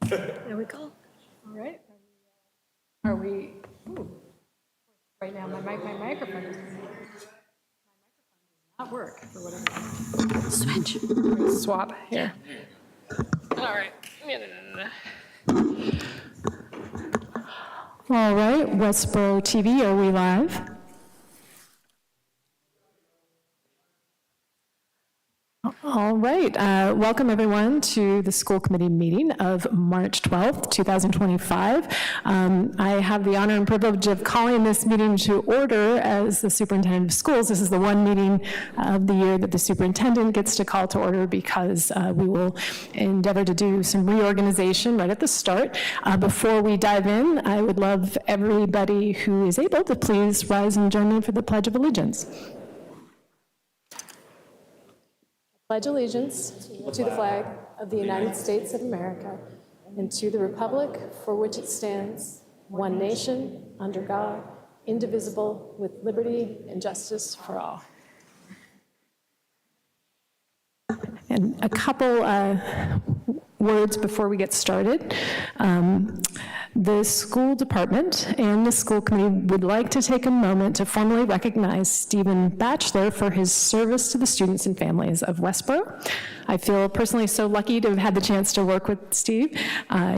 There we go. All right. Are we, ooh, right now my microphone is not work for whatever. Switch. Swap here. All right. All right, Westborough TV, are we live? All right, welcome everyone to the school committee meeting of March 12th, 2025. I have the honor and privilege of calling this meeting to order as the superintendent of schools. This is the one meeting of the year that the superintendent gets to call to order because we will endeavor to do some reorganization right at the start. Before we dive in, I would love everybody who is able to please rise and join me for the Pledge of Allegiance. Pledge allegiance to the flag of the United States of America and to the republic for which it stands, one nation, under God, indivisible, with liberty and justice for all. And a couple words before we get started. The school department and the school committee would like to take a moment to formally recognize Stephen Batchelor for his service to the students and families of Westborough. I feel personally so lucky to have had the chance to work with Steve.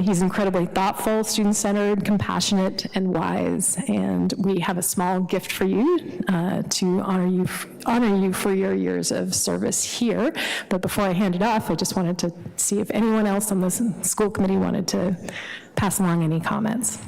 He's incredibly thoughtful, student-centered, compassionate, and wise, and we have a small gift for you to honor you for your years of service here. But before I hand it off, I just wanted to see if anyone else on the school committee wanted to pass along any comments.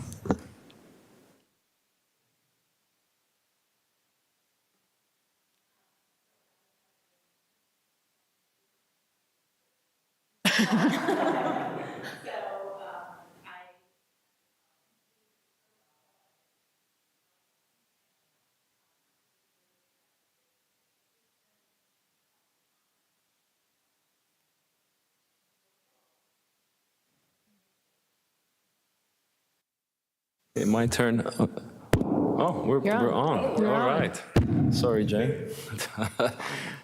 Okay, my turn. Oh, we're on. All right. Sorry, Jane.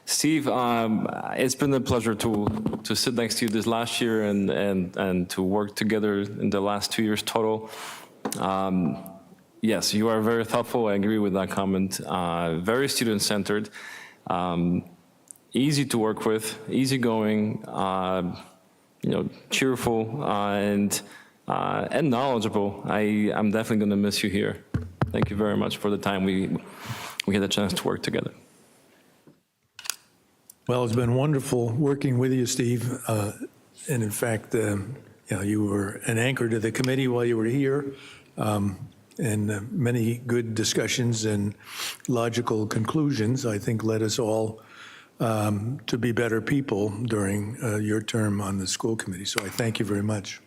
Steve, it's been a pleasure to sit next to you this last year and to work together in the last 2 years total. Yes, you are very thoughtful. I agree with that comment. Very student-centered, easy to work with, easygoing, cheerful, and knowledgeable. I'm definitely going to miss you here. Thank you very much for the time we had a chance to work together. Well, it's been wonderful working with you, Steve. And in fact, you were an anchor to the committee while you were here, and many good discussions and logical conclusions, I think, led us all to be better people during your term on the school committee. So I thank you very much.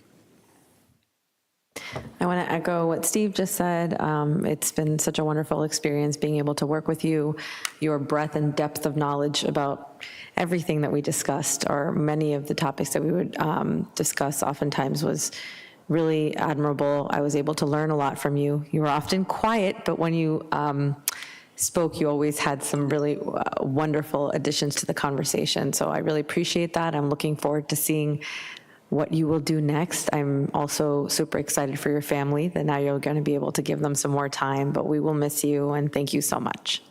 I want to echo what Steve just said. It's been such a wonderful experience being able to work with you. Your breadth and depth of knowledge about everything that we discussed, or many of the topics that we would discuss oftentimes, was really admirable. I was able to learn a lot from you. You were often quiet, but when you spoke, you always had some really wonderful additions to the conversation. So I really appreciate that. I'm looking forward to seeing what you will do next. I'm also super excited for your family that now you're going to be able to give them some more time, but we will miss you, and thank you so much.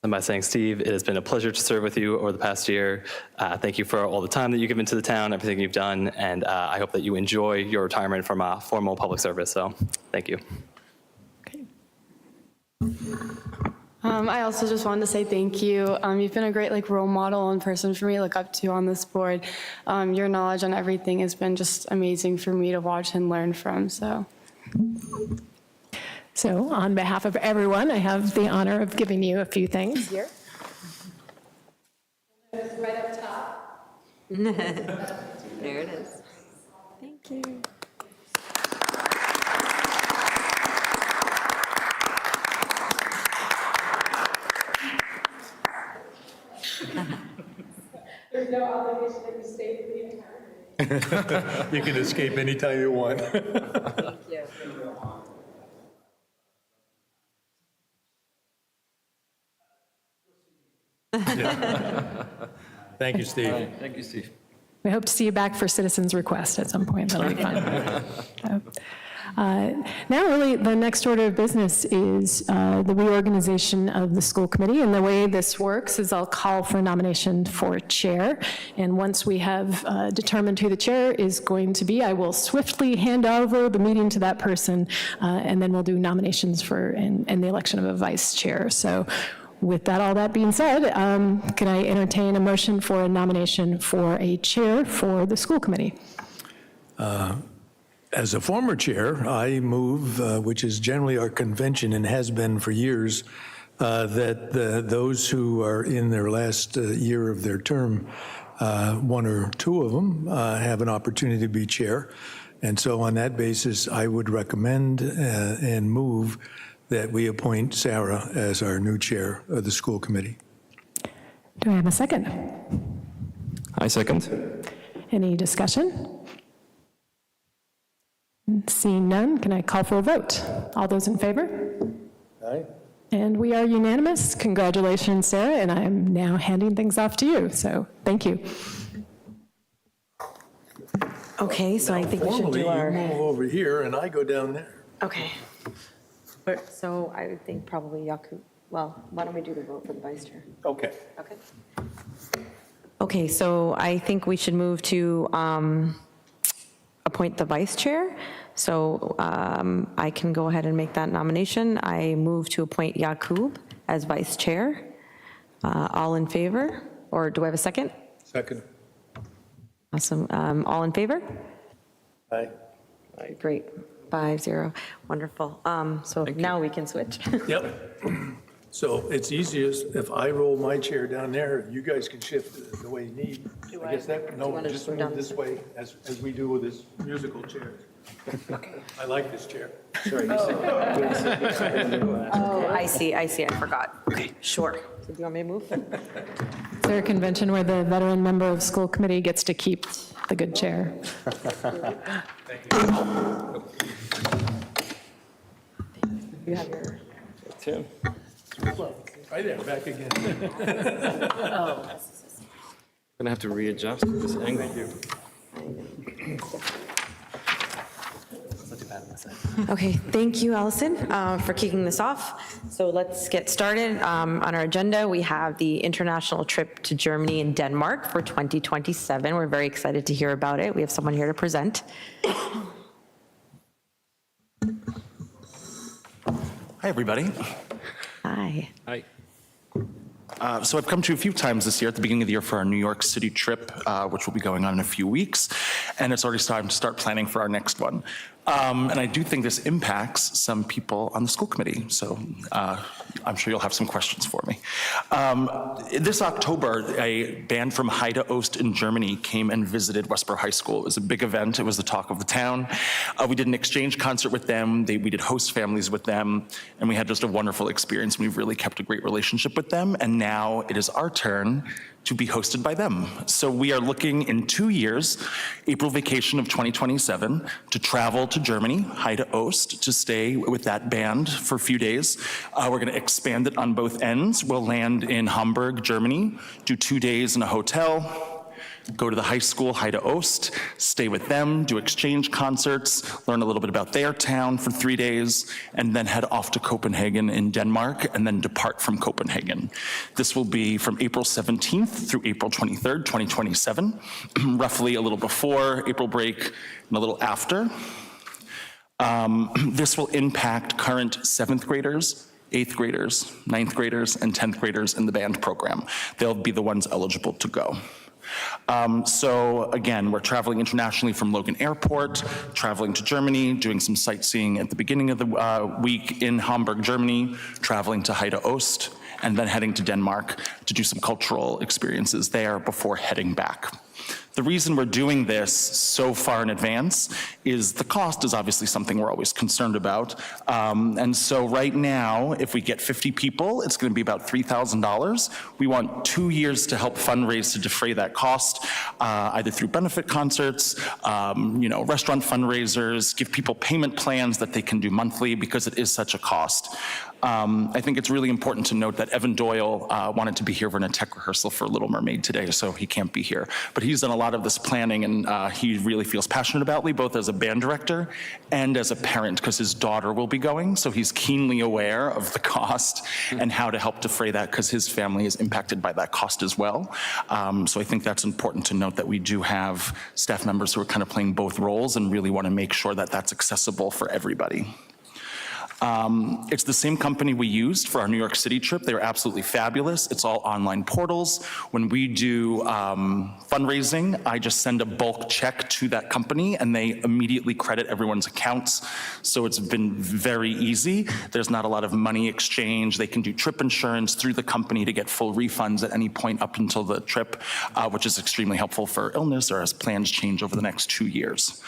And by saying, Steve, it has been a pleasure to serve with you over the past year. Thank you for all the time that you've given to the town, everything you've done, and I hope that you enjoy your retirement from formal public service. So thank you. Okay. I also just wanted to say thank you. You've been a great role model and person for me to look up to on this board. Your knowledge on everything has been just amazing for me to watch and learn from. So on behalf of everyone, I have the honor of giving you a few things here. Right up top. There it is. Thank you. There's no obligation that you stay for the entire meeting. You can escape anytime you want. Thank you. Thank you, Steve. Thank you, Steve. We hope to see you back for Citizens Request at some point. That'll be fun. Now, really, the next order of business is the reorganization of the school committee. And the way this works is I'll call for a nomination for chair. And once we have determined who the chair is going to be, I will swiftly hand over the meeting to that person, and then we'll do nominations for and the election of a vice chair. So with all that being said, can I entertain a motion for a nomination for a chair for the school committee? As a former chair, I move, which is generally our convention and has been for years, that those who are in their last year of their term, one or two of them, have an opportunity to be chair. And so on that basis, I would recommend and move that we appoint Sarah as our new chair of the school committee. Do I have a second? I second. Any discussion? Seeing none, can I call for a vote? All those in favor? Aye. And we are unanimous. Congratulations, Sarah, and I'm now handing things off to you, so thank you. Okay, so I think we should Formally, do our, you move over here and I go down there. okay. So I would think probably Yaku, well, why don't we do the vote for the vice chair? Okay. Okay. Okay, so I think we should move to appoint the vice chair. So I can go ahead and make that nomination. I move to appoint Yakub as vice chair. All in favor? Or do I have a second? Second. Awesome. All in favor? Aye. Great. 5-0. Wonderful. So now we can switch. Yep. So it's easiest if I roll my chair down there, you guys can shift the way you need. I guess that, no, wanna just just go down move this way as we do with this musical chair. I like this chair. Sorry. Oh, I see. I forgot. Okay, sure. So do you want me to move? Is there a convention where the veteran member of school committee gets to keep the good chair? You have your... Tim. Right there, back again. Gonna have to readjust this angle. Okay, thank you, Allison, for kicking this off. So let's get started. On our agenda, we have the international trip to Germany and Denmark for 2027. We're very excited to hear about it. We have someone here to present. Hi, everybody. Hi. Hi. So I've come to a few times this year at the beginning of the year for our New York City trip, which will be going on in a few weeks, and it's already time to start planning for our next one. And I do think this impacts some people on the school committee, so I'm sure you'll have some questions for me. This October, a band from Heide Ost in Germany came and visited Westborough High School. It was a big event. It was the talk of the town. We did an exchange concert with them. We did host families with them, and we had just a wonderful experience. We've really kept a great relationship with them, and now it is our turn to be hosted by them. So we are looking in 2 years, April vacation of 2027, to travel to Germany, Heide Ost, to stay with that band for a few days. We're gonna expand it on both ends. We'll land in Hamburg, Germany, do 2 days in a hotel, go to the high school, Heide Ost, stay with them, do exchange concerts, learn a little bit about their town for 3 days, and then head off to Copenhagen in Denmark, and then depart from Copenhagen. This will be from April 17th through April 23rd, 2027, roughly a little before April break and a little after. This will impact current 7th graders, 8th graders, 9th graders, and 10th graders in the band program. They'll be the ones eligible to go. So again, we're traveling internationally from Logan Airport, traveling to Germany, doing some sightseeing at the beginning of the week in Hamburg, Germany, traveling to Heide Ost, and then heading to Denmark to do some cultural experiences there before heading back. The reason we're doing this so far in advance is the cost is obviously something we're always concerned about. And so right now, if we get 50 people, it's going to be about $3,000. We want 2 years to help fundraise to defray that cost, either through benefit concerts, restaurant fundraisers, give people payment plans that they can do monthly because it is such a cost. I think it's really important to note that Evan Doyle wanted to be here for a tech rehearsal for Little Mermaid today, so he can't be here. But he's done a lot of this planning, and he really feels passionate about it, both as a band director and as a parent, because his daughter will be going. So he's keenly aware of the cost and how to help defray that, because his family is impacted by that cost as well. So I think that's important to note, that we do have staff members who are kind of playing both roles and really want to make sure that that's accessible for everybody. It's the same company we used for our New York City trip. They were absolutely fabulous. It's all online portals. When we do fundraising, I just send a bulk check to that company and they immediately credit everyone's accounts. So it's been very easy. There's not a lot of money exchange. They can do trip insurance through the company to get full refunds at any point up until the trip, which is extremely helpful for illness or as plans change over the next 2 years.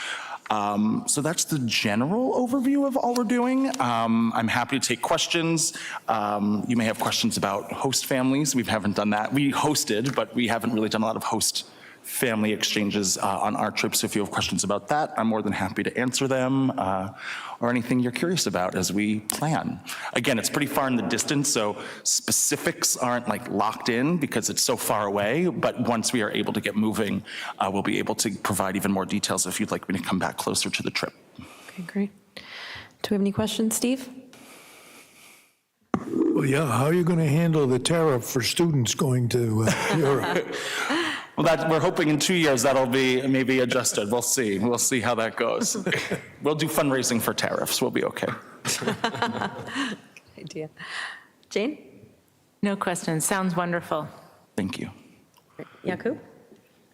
So that's the general overview of all we're doing. I'm happy to take questions. You may have questions about host families. We haven't done that. We hosted, but we haven't really done a lot of host family exchanges on our trips. So if you have questions about that, I'm more than happy to answer them, or anything you're curious about as we plan. Again, it's pretty far in the distance, so specifics aren't like locked in because it's so far away, but once we are able to get moving, we'll be able to provide even more details if you'd like me to come back closer to the trip. Okay, great. Do we have any questions, Steve? Well, yeah, how are you going to handle the tariff for students going to Europe? Well, we're hoping in 2 years that'll be maybe adjusted. We'll see. We'll see how that goes. We'll do fundraising for tariffs. We'll be okay. Idea. Jane? No questions. Sounds wonderful. Thank you. Jakub?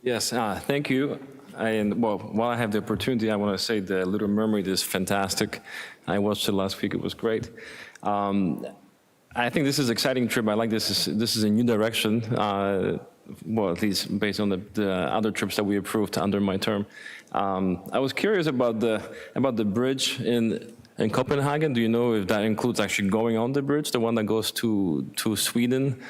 Yes, thank you. And well, while I have the opportunity, I want to say the Little Mermaid is fantastic. I watched it last week. It was great. I think this is an exciting trip. I like this. This is a new direction. Well, at least based on the other trips that we approved under my term. I was curious about the bridge in Copenhagen. Do you know if that includes actually going on the bridge, the one that goes to Sweden?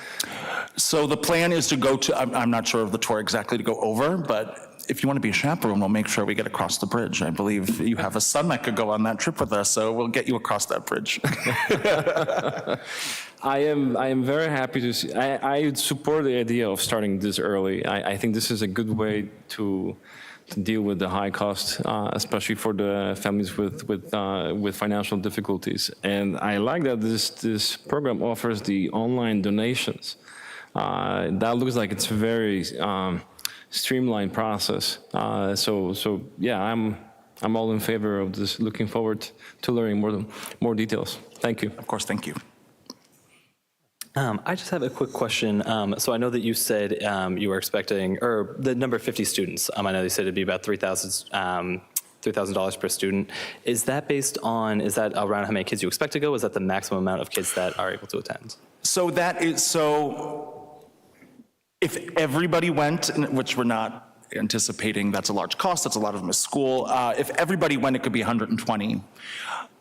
So the plan is to go to, I'm not sure of the tour exactly to go over, but if you want to be a chaperone, we'll make sure we get across the bridge. I believe you have a son that could go on that trip with us, so we'll get you across that bridge. I am very happy to see. I support the idea of starting this early. I think this is a good way to deal with the high cost, especially for the families with financial difficulties. And I like that this program offers the online donations. That looks like it's a very streamlined process. So yeah, I'm all in favor of this. Looking forward to learning more details. Thank you. Of course, thank you. I just have a quick question. So I know that you said you were expecting, or the number of 50 students. I know you said it'd be about $3,000 per student. Is that based on, is that around how many kids you expect to go? Is that the maximum amount of kids that are able to attend? So if everybody went, which we're not anticipating, that's a large cost, that's a lot of them at school. If everybody went, it could be 120.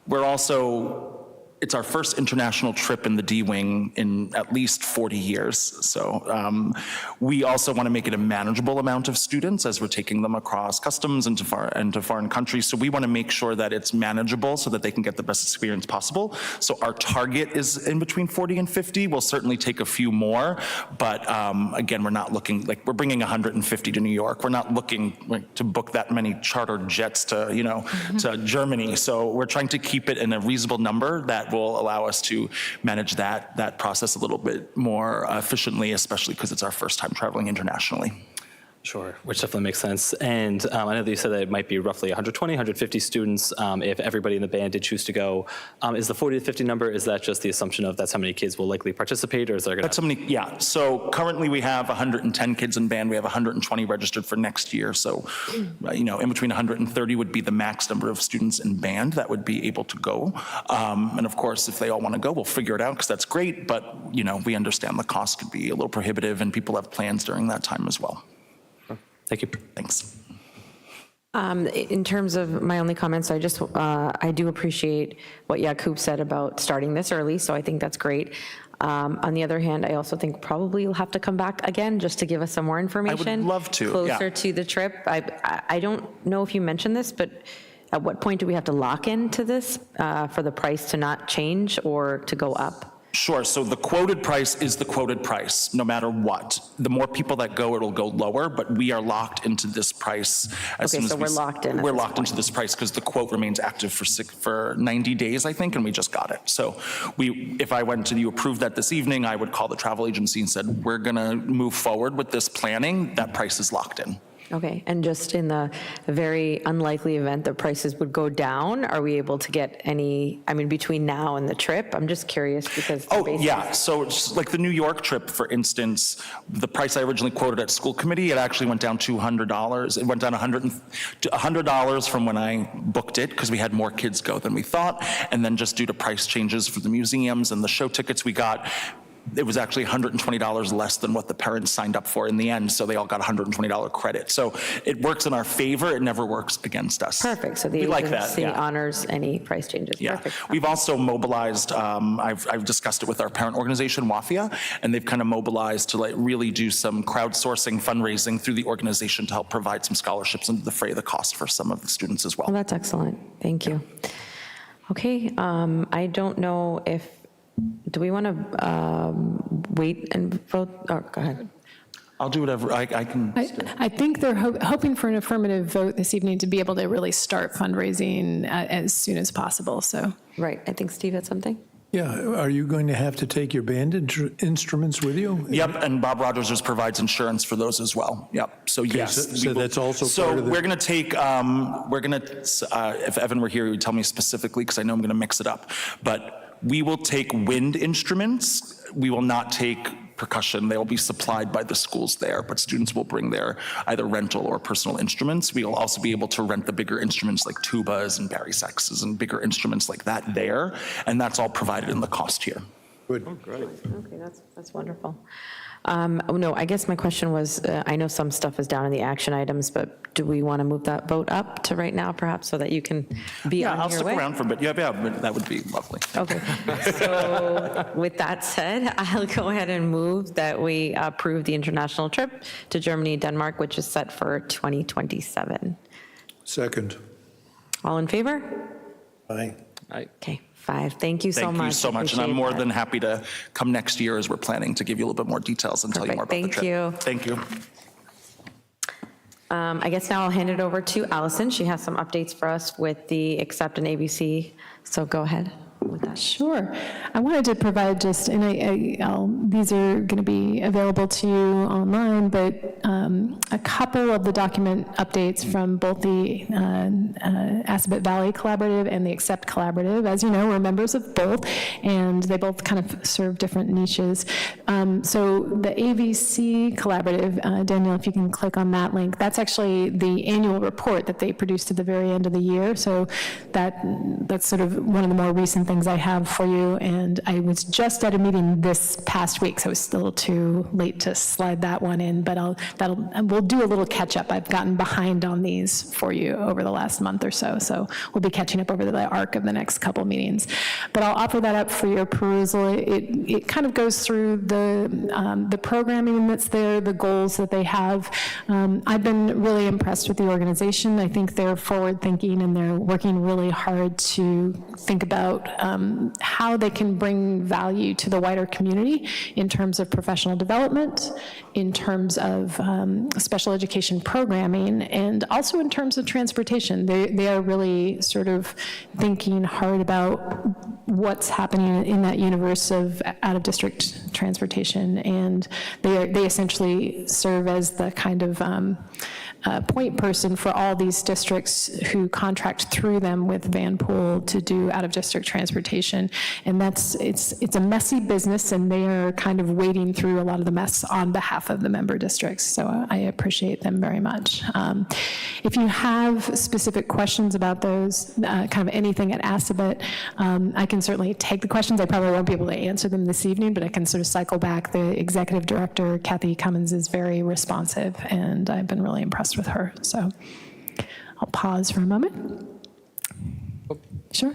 We're also, it's our first international trip in the D-Wing in at least 40 years. So we also want to make it a manageable amount of students as we're taking them across customs into foreign countries. So we want to make sure that it's manageable so that they can get the best experience possible. So our target is in between 40 and 50. We'll certainly take a few more, but again, we're not looking, like we're bringing 150 to New York. We're not looking to book that many charter jets to, to Germany. So we're trying to keep it in a reasonable number that will allow us to manage that process a little bit more efficiently, especially because it's our first time traveling internationally. Sure, which definitely makes sense. And I know that you said that it might be roughly 120, 150 students if everybody in the band did choose to go. Is the 40 to 50 number, is that just the assumption of that's how many kids will likely participate, or is there going to... That's how many, yeah. So currently we have 110 kids in band. We have 120 registered for next year. So, in between 130 would be the max number of students in band that would be able to go. And of course, if they all want to go, we'll figure it out because that's great. But, we understand the cost could be a little prohibitive and people have plans during that time as well. Thank you. Thanks. In terms of my only comments, I do appreciate what Jakub said about starting this early, so I think that's great. On the other hand, I also think probably you'll have to come back again just to give us some more information. I would love to, closer to the trip. I don't know if you mentioned this, but at what point do we have to lock into this for the price to not change or to go up? Sure, so the quoted price is the quoted price, no matter what. The more people that go, it'll go lower, but we are locked into this price. As Okay, soon as so we're locked in at We're this locked into this price because the quote remains active for 90 days, I think, and we just got it. So if I went to you approved that this evening, I would call the travel agency and said, we're gonna move forward with this planning, that price is locked in. Okay, and just in the very unlikely event that prices would go down, are we able to get any, I mean, between now and the trip? I'm just curious because. Oh, yeah, so it's like the New York trip, for instance, the price I originally quoted at school committee, it actually went down $200. It went down $100 from when I booked it, because we had more kids go than we thought, and then just due to price changes for the museums and the show tickets we got, it was actually $120 less than what the parents signed up for in the end, so they all got $120 credit. So it works in our favor, it never works against us. Perfect, so the We like that, agency yeah. honors any price changes. Yeah, Perfect. we've also mobilized, I've discussed it with our parent organization, WAFIA, and they've kind of mobilized to like really do some crowdsourcing, fundraising through the organization to help provide some scholarships and defray the cost for some of the students as well. Well, that's excellent, thank you. Okay, I don't know if, do we want to wait and vote? Oh, go ahead. I'll do whatever, I can. I think they're hoping for an affirmative vote this evening to be able to really start fundraising as soon as possible, so. Right, I think Steve had something? Yeah, are you going to have to take your band instruments with you? Yep, and Bob Rogers provides insurance for those as well. Yep, so yes. so we will- that's also so part of the- we're going to take, if Evan were here, he would tell me specifically, because I know I'm going to mix it up. But we will take wind instruments. We will not take percussion. They will be supplied by the schools there, but students will bring their either rental or personal instruments. We will also be able to rent the bigger instruments like tubas and bari saxes and bigger instruments like that there, and that's all provided in the cost here. Good. Okay, that's wonderful. No, I guess my question was, I know some stuff is down in the action items, but do we want to move that vote up to right now, perhaps, so that you can be Yeah, on I'll your stick way? around for a bit. Yeah, that would be lovely. Okay, so with that said, I'll go ahead and move that we approve the international trip to Germany, Denmark, which is set for 2027. Second. All in favor? Aye. Okay, 5. Thank you so much. Thank you so much, and I'm Appreciate more that. than happy to come next year as we're planning to give you a little bit more details and tell you more about the Perfect. trip. Thank you. Thank you. I guess now I'll hand it over to Allison. She has some updates for us with the Accept and ABC, so go ahead with that. Sure. I wanted to provide just, and these are going to be available to you online, but a couple of the document updates from both the Assabet Valley Collaborative and the Accept Collaborative. As you know, we're members of both, and they both kind of serve different niches. So the AVC Collaborative, Danielle, if you can click on that link, that's actually the annual report that they produced at the very end of the year. So that's sort of one of the more recent things I have for you, and I was just at a meeting this past week, so it's still too late to slide that one in, but we'll do a little catch up. I've gotten behind on these for you over the last month or so, so we'll be catching up over the arc of the next couple meetings. But I'll offer that up for your perusal. It kind of goes through the programming that's there, the goals that they have. I've been really impressed with the organization. I think they're forward thinking and they're working really hard to think about how they can bring value to the wider community in terms of professional development, in terms of special education programming, and also in terms of transportation. They are really sort of thinking hard about what's happening in that universe of out-of-district transportation, and they essentially serve as the kind of point person for all these districts who contract through them with Vanpool to do out-of-district transportation. And it's a messy business, and they are kind of wading through a lot of the mess on behalf of the member districts. So I appreciate them very much. If you have specific questions about those, kind of anything at Assabet, I can certainly take the questions. I probably won't be able to answer them this evening, but I can sort of cycle back. The executive director, Kathy Cummins, is very responsive, and I've been really impressed with her. So I'll pause for a moment. Sure.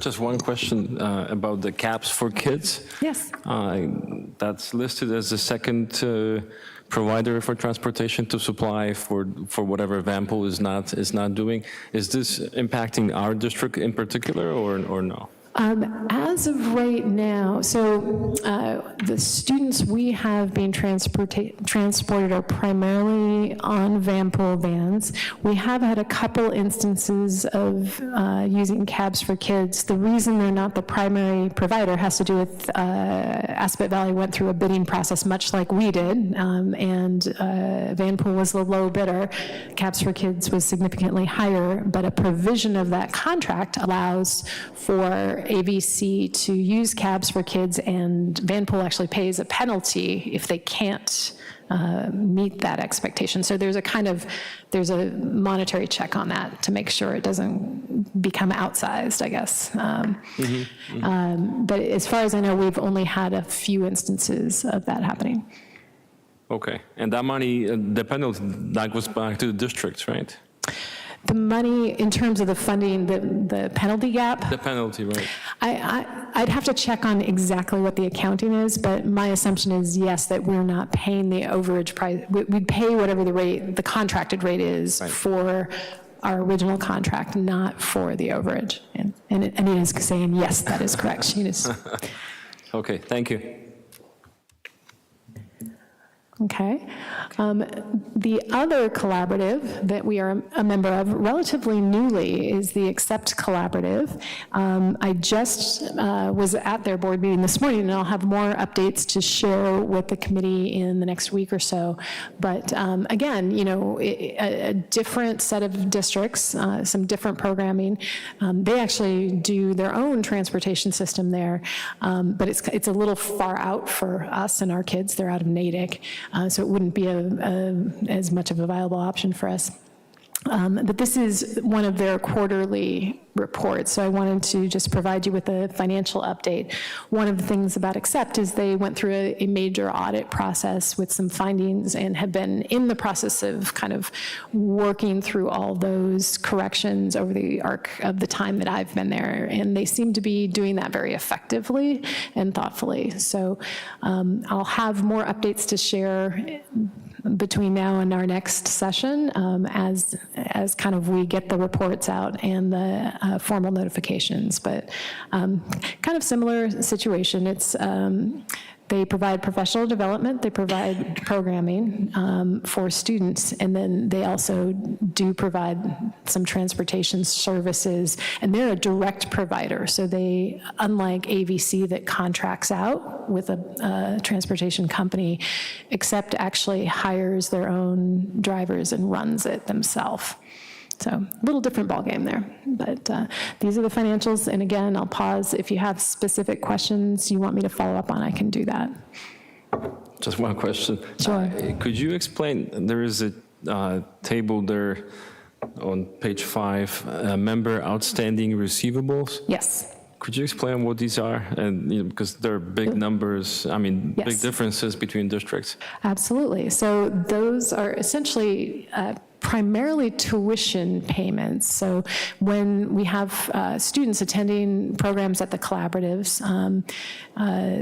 Just one question about the caps for kids. Yes. That's listed as the second provider for transportation to supply for whatever Vanpool is not doing. Is this impacting our district in particular, or no? As of right now, so the students we have being transported are primarily on van pool vans. We have had a couple instances of using cabs for kids. The reason they're not the primary provider has to do with Aspet Valley went through a bidding process much like we did, and van pool was the low bidder. Cabs for Kids was significantly higher, but a provision of that contract allows for AVC to use cabs for kids, and Vanpool actually pays a penalty if they can't meet that expectation. So there's a monetary check on that to make sure it doesn't become outsized, I guess. But as far as I know, we've only had a few instances of that happening. Okay, and that money, the penalty, that goes back to the districts, right? The money, in terms of the funding, the penalty gap? The penalty, right. I'd have to check on exactly what the accounting is, but my assumption is, yes, that we're not paying the overage price. We'd pay whatever the contracted rate is for our original contract, not for the overage. And Anita's saying, yes, that is correct. She is. Okay, thank you. Okay. The other collaborative that we are a member of relatively newly is the Accept Collaborative. I just was at their board meeting this morning, and I'll have more updates to share with the committee in the next week or so. But again, you know, a different set of districts, some different programming. They actually do their own transportation system there, but it's a little far out for us and our kids. They're out of Natick. So it wouldn't be as much of a viable option for us. But this is one of their quarterly reports, so I wanted to just provide you with a financial update. One of the things about Accept is they went through a major audit process with some findings and have been in the process of kind of working through all those corrections over the arc of the time that I've been there, and they seem to be doing that very effectively and thoughtfully. So I'll have more updates to share between now and our next session as kind of we get the reports out and the formal notifications. But kind of similar situation. It's they provide professional development, they provide programming for students, and then they also do provide some transportation services, and they're a direct provider. So they, unlike AVC that contracts out with a transportation company, Accept actually hires their own drivers and runs it themselves. So a little different ballgame there, but these are the financials. And again, I'll pause. If you have specific questions you want me to follow up on, I can do that. Just one question. Sure. Could you explain, there is a table there on page 5, member outstanding receivables? Yes. Could you explain what these are? And you know, because there are big numbers, I mean, Yes. big differences between districts. Absolutely. So those are essentially primarily tuition payments. So when we have students attending programs at the collaboratives,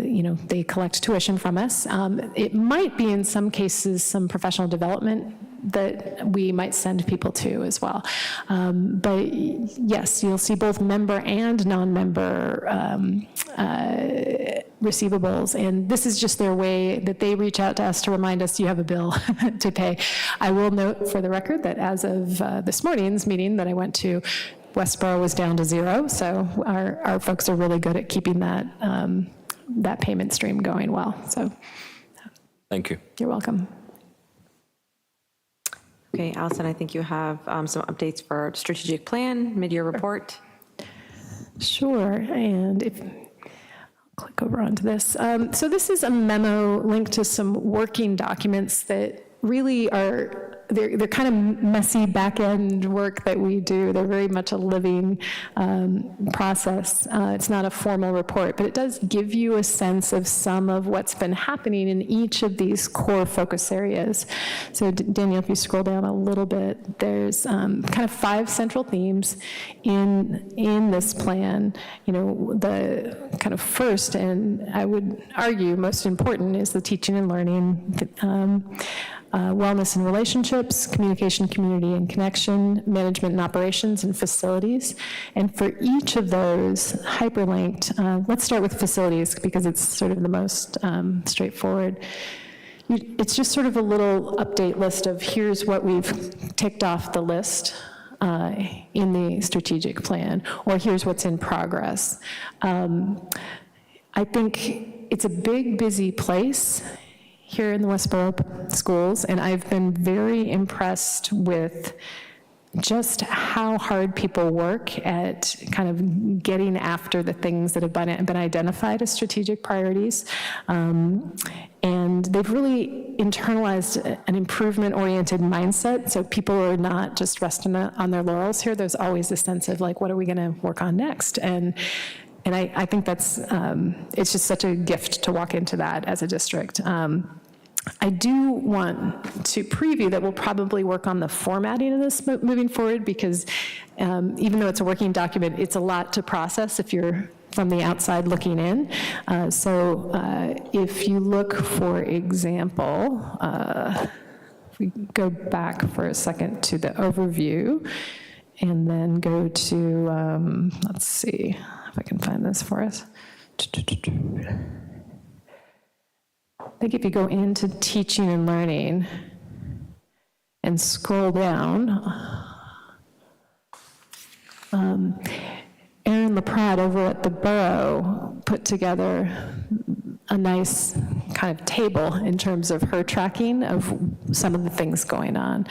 you know, they collect tuition from us. It might be in some cases some professional development that we might send people to as well. But yes, you'll see both member and non-member receivables, and this is just their way that they reach out to us to remind us you have a bill to pay. I will note for the record that as of this morning's meeting that I went to, Westborough was down to 0, so our folks are really good at keeping that, that payment stream going well. So Thank you. you're welcome. Okay, Allison, I think you have some updates for our strategic plan, mid-year report. Sure, and if click over onto this. So this is a memo linked to some working documents that really are, they're kind of messy back-end work that we do. They're very much a living process. It's not a formal report, but it does give you a sense of some of what's been happening in each of these core focus areas. So Danielle, if you scroll down a little bit, there's kind of 5 central themes in this plan. You know, the kind of first, and I would argue most important, is the teaching and learning. wellness and relationships, communication, community and connection, management and operations, and facilities. And for each of those hyperlinked, let's start with facilities because it's sort of the most straightforward. It's just sort of a little update list of here's what we've ticked off the list in the strategic plan, or here's what's in progress. I think it's a big, busy place here in the Westborough schools, and I've been very impressed with just how hard people work at kind of getting after the things that have been identified as strategic priorities. And they've really internalized an improvement-oriented mindset, so people are not just resting on their laurels here. There's always a sense of, like, what are we going to work on next? And I think that's, it's just such a gift to walk into that as a district. I do want to preview that we'll probably work on the formatting of this moving forward because even though it's a working document, it's a lot to process if you're from the outside looking in. So if you look, for example, if we go back for a second to the overview and then go to, let's see if I can find this for us. I think if you go into teaching and learning and scroll down, Erin LaPrade over at the Borough put together a nice kind of table in terms of her tracking of some of the things going on.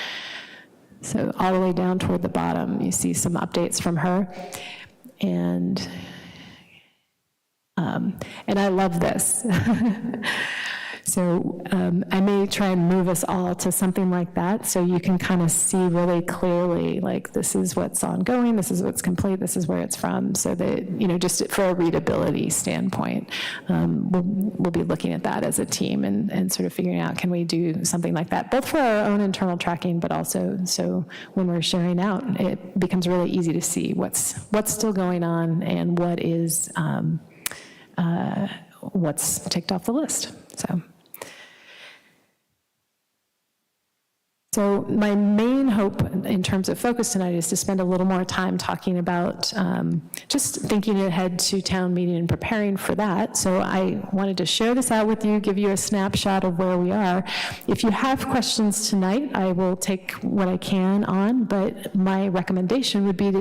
So all the way down toward the bottom, you see some updates from her. And I love this. So I may try and move us all to something like that so you can kind of see really clearly, like, this is what's ongoing, this is what's complete, this is where it's from, so that, you know, just for a readability standpoint, we'll be looking at that as a team and sort of figuring out, can we do something like that, both for our own internal tracking, but also so when we're sharing out, it becomes really easy to see what's still going on and what is, what's ticked off the list, So my main hope in terms of focus tonight is to spend a little more time talking about just thinking ahead to town meeting and preparing for that. So I wanted to share this out with you, give you a snapshot of where we are. If you have questions tonight, I will take what I can on, but my recommendation would be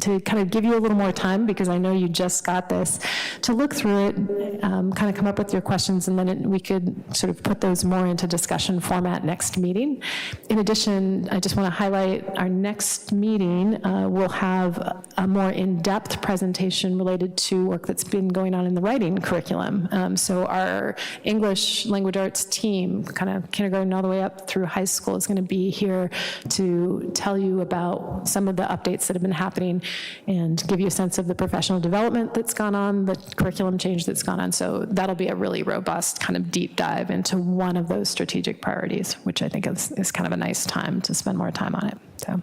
to kind of give you a little more time, because I know you just got this, to look through it, kind of come up with your questions, and then we could sort of put those more into discussion format next meeting. In addition, I just want to highlight our next meeting will have a more in-depth presentation related to work that's been going on in the writing curriculum. So our English language arts team, kind of kindergarten all the way up through high school, is going to be here to tell you about some of the updates that have been happening and give you a sense of the professional development that's gone on, the curriculum change that's gone on. So that'll be a really robust kind of deep dive into one of those strategic priorities, which I think is kind of a nice time to spend more time on it. So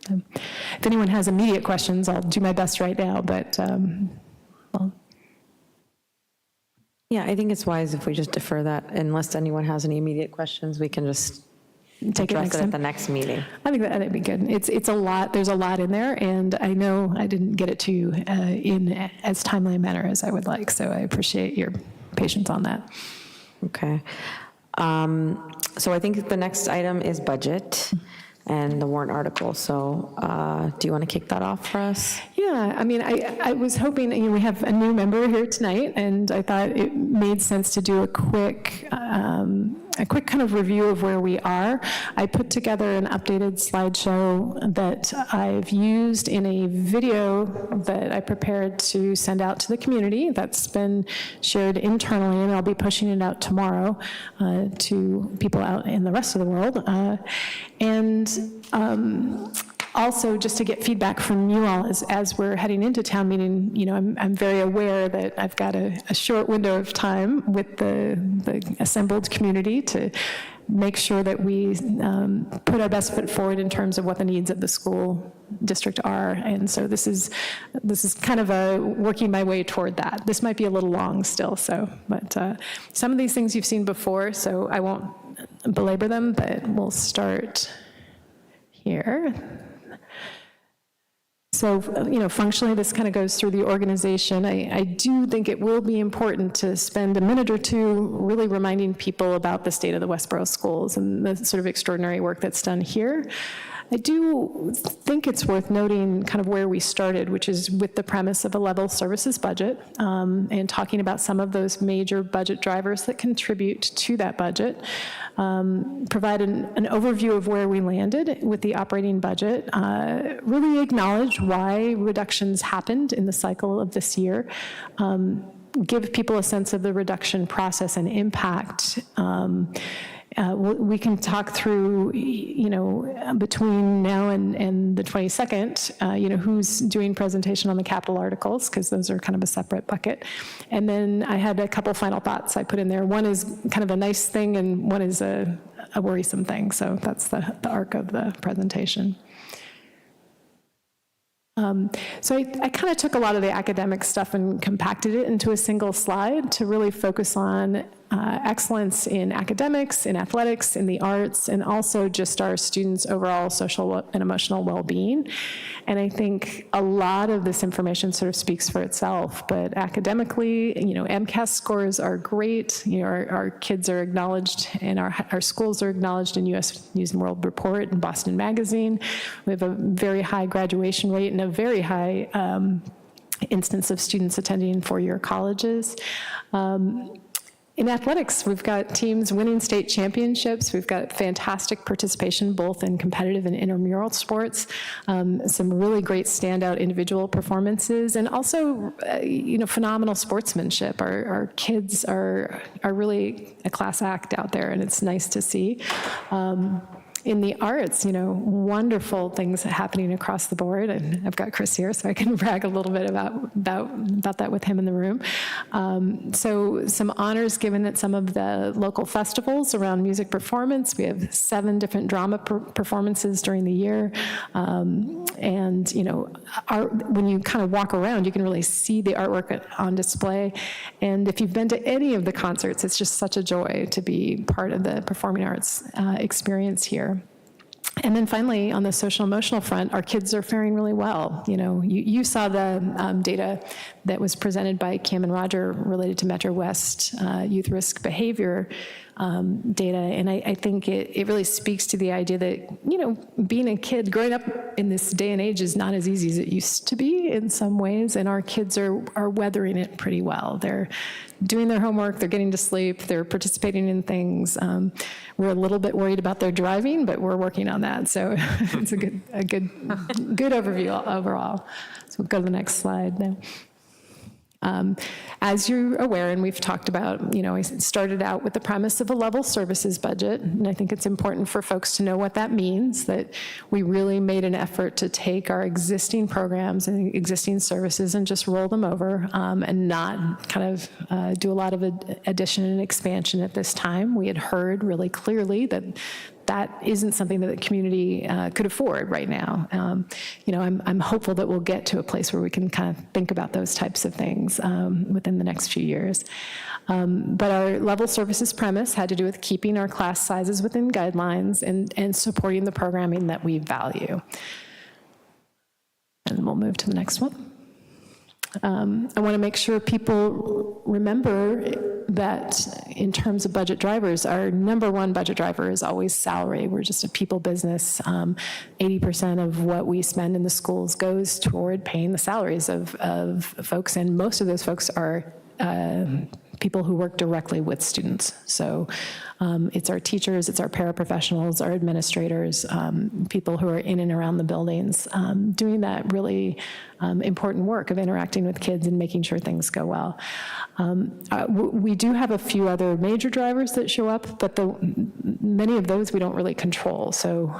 if anyone has immediate questions, I'll do my best right now, but well. Yeah, I think it's wise if we just defer that. Unless anyone has any immediate questions, we can just take address it at the next meeting. I think that'd be good. It's a lot, there's a lot in there, and I know I didn't get it to you in as timely a manner as I would like, so I appreciate your patience on that. Okay. So I think the next item is budget and the warrant article. So do you want to kick that off for us? Yeah, I mean, I was hoping, we have a new member here tonight, and I thought it made sense to do a quick kind of review of where we are. I put together an updated slideshow that I've used in a video that I prepared to send out to the community. That's been shared internally, and I'll be pushing it out tomorrow to people out in the rest of the world. Also, just to get feedback from you all as we're heading into town meeting, I'm very aware that I've got a short window of time with the assembled community to make sure that we put our best foot forward in terms of what the needs of the school district are. And so this is kind of working my way toward that. This might be a little long still, but some of these things you've seen before, so I won't belabor them, but we'll start here. So, functionally, this kind of goes through the organization. I do think it will be important to spend a minute or two really reminding people about the state of the Westborough schools and the sort of extraordinary work that's done here. I do think it's worth noting kind of where we started, which is with the premise of a level services budget, and talking about some of those major budget drivers that contribute to that budget. Provide an overview of where we landed with the operating budget, really acknowledge why reductions happened in the cycle of this year, give people a sense of the reduction process and impact. We can talk through, between now and the 22nd, who's doing presentation on the capital articles, because those are kind of a separate bucket. And then I had a couple final thoughts I put in there. One is kind of a nice thing, and one is a worrisome thing. So that's the arc of the presentation. So I kind of took a lot of the academic stuff and compacted it into a single slide to really focus on excellence in academics, in athletics, in the arts, and also just our students' overall social and emotional well-being. And I think a lot of this information sort of speaks for itself, but academically, MCAS scores are great. Our kids are acknowledged, and our schools are acknowledged in U.S. News & World Report and Boston Magazine. We have a very high graduation rate and a very high instance of students attending four-year colleges. In athletics, we've got teams winning state championships. We've got fantastic participation both in competitive and intramural sports, some really great standout individual performances, and also, phenomenal sportsmanship. Our kids are really a class act out there, and it's nice to see. In the arts, wonderful things happening across the board, and I've got Chris here, so I can brag a little bit about that with him in the room. So some honors given at some of the local festivals around music performance. We have 7 different drama performances during the year, and when you kind of walk around, you can really see the artwork on display. And if you've been to any of the concerts, it's just such a joy to be part of the performing arts experience here. And then finally, on the social emotional front, our kids are faring really well. You saw the data that was presented by Cam and Roger related to Metro West youth risk behavior data, and I think it really speaks to the idea that, being a kid, growing up in this day and age is not as easy as it used to be in some ways, and our kids are weathering it pretty well. They're doing their homework, they're getting to sleep, they're participating in things. We're a little bit worried about their driving, but we're working on that, so it's a good overview overall. So we'll go to the next slide now. As you're aware, and we've talked about, I started out with the premise of a level services budget, and I think it's important for folks to know what that means, that we really made an effort to take our existing programs and existing services and just roll them over, and not kind of do a lot of addition and expansion at this time. We had heard really clearly that isn't something that the community could afford right now. I'm hopeful that we'll get to a place where we can kind of think about those types of things within the next few years. But our level services premise had to do with keeping our class sizes within guidelines and supporting the programming that we value. And we'll move to the next one. I want to make sure people remember that in terms of budget drivers, our number one budget driver is always salary. We're just a people business. 80% of what we spend in the schools goes toward paying the salaries of folks, and most of those folks are people who work directly with students. So it's our teachers, it's our paraprofessionals, our administrators, people who are in and around the buildings, doing that really important work of interacting with kids and making sure things go well. We do have a few other major drivers that show up, but many of those we don't really control. So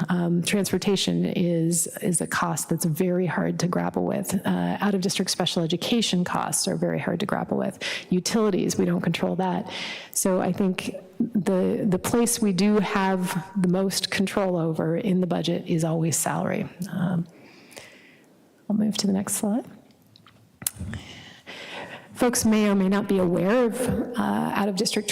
transportation is a cost that's very hard to grapple with. Out-of-district special education costs are very hard to grapple with. Utilities, we don't control that. So I think the place we do have the most control over in the budget is always salary. I'll move to the next slide. Folks may or may not be aware of out-of-district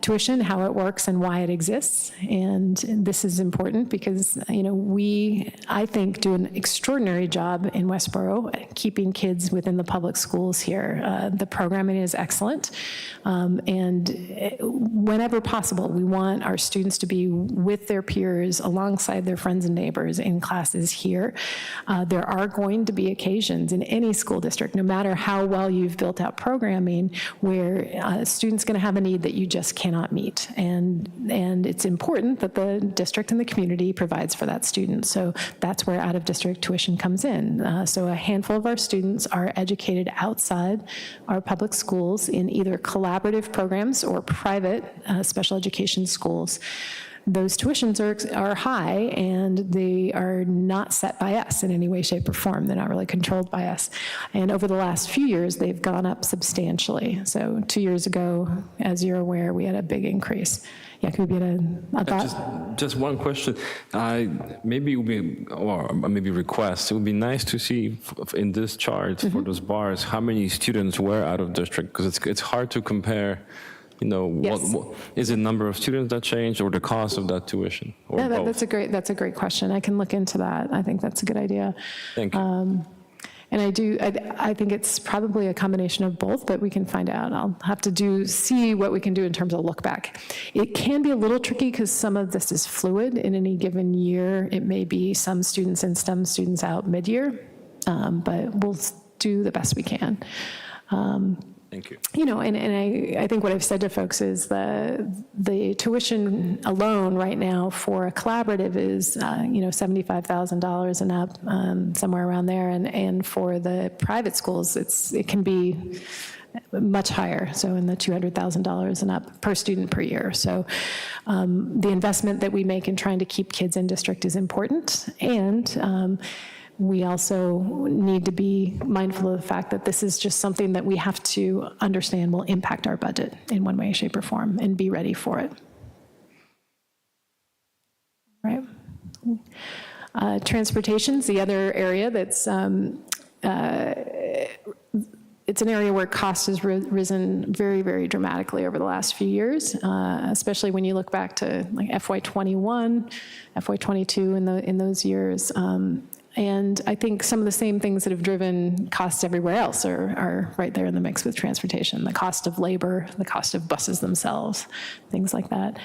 tuition, how it works and why it exists. And this is important because, we, I think, do an extraordinary job in Westborough keeping kids within the public schools here. The programming is excellent. And whenever possible, we want our students to be with their peers alongside their friends and neighbors in classes here. There are going to be occasions in any school district, no matter how well you've built out programming, where a student's going to have a need that you just cannot meet. And it's important that the district and the community provides for that student. So that's where out-of-district tuition comes in. So a handful of our students are educated outside our public schools in either collaborative programs or private special education schools. Those tuitions are high, and they are not set by us in any way, shape, or form. They're not really controlled by us. And over the last few years, they've gone up substantially. So 2 years ago, as you're aware, we had a big increase. Yeah, could we get a thought? Just one question. Maybe it would be, or maybe request, it would be nice to see in this chart for those bars, how many students were out of district, because it's hard to compare. Yes. What is the number of students that changed, or the cost of that tuition, or Yeah, both? that's a great question. I can look into that. I think that's a good idea. Thank you. And I think it's probably a combination of both, but we can find out. I'll have to see what we can do in terms of look back. It can be a little tricky because some of this is fluid. In any given year, it may be some students in, some students out mid-year, but we'll do the best we can. Thank you. And I think what I've said to folks is the tuition alone right now for a collaborative is, $75,000 and up, somewhere around there. And for the private schools, it can be much higher, so in the $200,000 and up per student per year. So the investment that we make in trying to keep kids in district is important. And we also need to be mindful of the fact that this is just something that we have to understand will impact our budget in one way, shape, or form, and be ready for it. Right. Transportation's the other area that's, it's an area where cost has risen very, very dramatically over the last few years, especially when you look back to like FY21, FY22 in those years. And I think some of the same things that have driven costs everywhere else are right there in the mix with transportation, the cost of labor, the cost of buses themselves, things like that.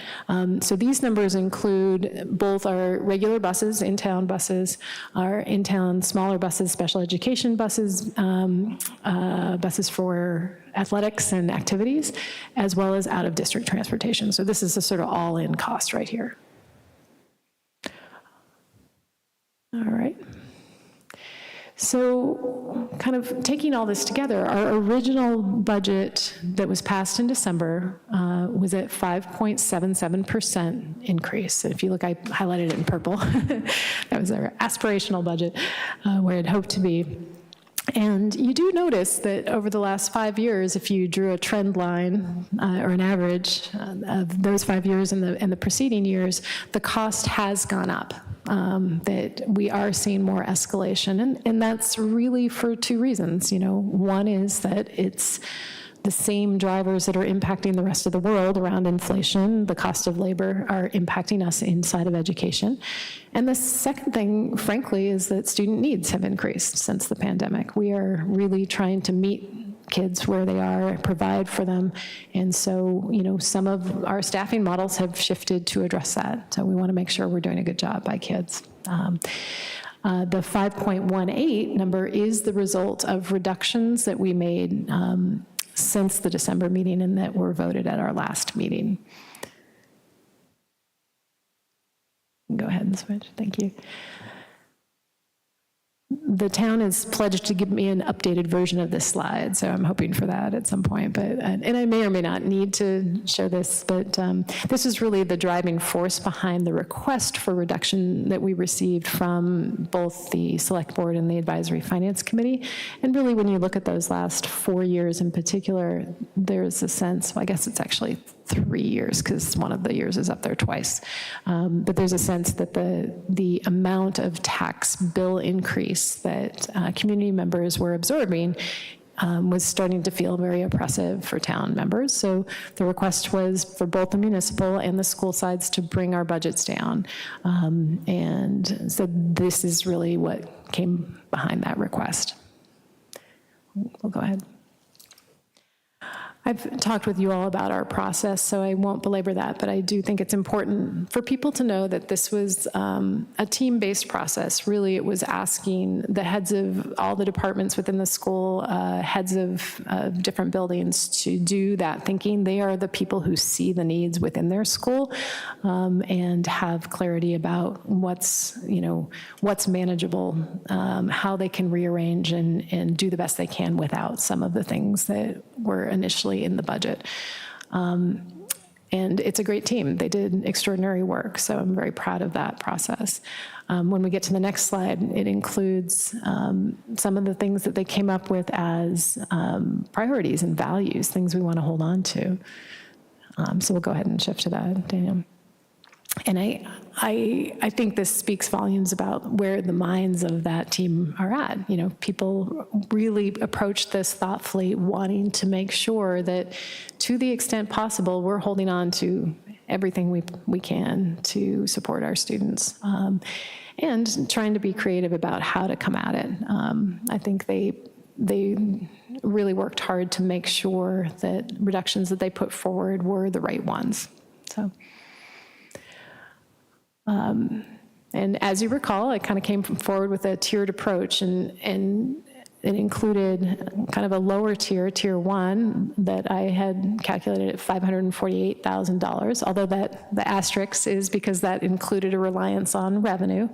So these numbers include both our regular buses, in-town buses, our in-town smaller buses, special education buses, buses for athletics and activities, as well as out-of-district transportation. So this is a sort of all-in cost right here. All right. So kind of taking all this together, our original budget that was passed in December was at 5.77% increase. If you look, I highlighted it in purple. That was our aspirational budget, where it hoped to be. And you do notice that over the last 5 years, if you drew a trend line or an average of those 5 years and the preceding years, the cost has gone up. That we are seeing more escalation, and that's really for two reasons. One is that it's the same drivers that are impacting the rest of the world around inflation, the cost of labor, are impacting us inside of education. And the second thing, frankly, is that student needs have increased since the pandemic. We are really trying to meet kids where they are, provide for them. And so, some of our staffing models have shifted to address that. So we want to make sure we're doing a good job by kids. The 5.18 number is the result of reductions that we made since the December meeting and that were voted at our last meeting. Go ahead and switch. Thank you. The town has pledged to give me an updated version of this slide, so I'm hoping for that at some point. But and I may or may not need to show this, but this is really the driving force behind the request for reduction that we received from both the Select Board and the Advisory Finance Committee. And really, when you look at those last 4 years in particular, there's a sense, well, I guess it's actually 3 years because one of the years is up there twice. But there's a sense that the amount of tax bill increase that community members were absorbing was starting to feel very oppressive for town members. So the request was for both the municipal and the school sides to bring our budgets down. And so this is really what came behind that request. We'll go ahead. I've talked with you all about our process, so I won't belabor that, but I do think it's important for people to know that this was a team-based process. Really, it was asking the heads of all the departments within the school, heads of different buildings to do that thinking. They are the people who see the needs within their school and have clarity about what's manageable, how they can rearrange and do the best they can without some of the things that were initially in the budget. And it's a great team. They did extraordinary work, so I'm very proud of that process. When we get to the next slide, it includes some of the things that they came up with as priorities and values, things we want to hold on to. So we'll go ahead and shift to that, Daniel. And I think this speaks volumes about where the minds of that team are at. People really approach this thoughtfully, wanting to make sure that to the extent possible, we're holding on to everything we can to support our students and trying to be creative about how to come at it. I think they really worked hard to make sure that reductions that they put forward were the right ones. So. And as you recall, I kind of came forward with a tiered approach, and it included kind of a lower tier, tier 1, that I had calculated at $548,000, although the asterisk is because that included a reliance on revenue.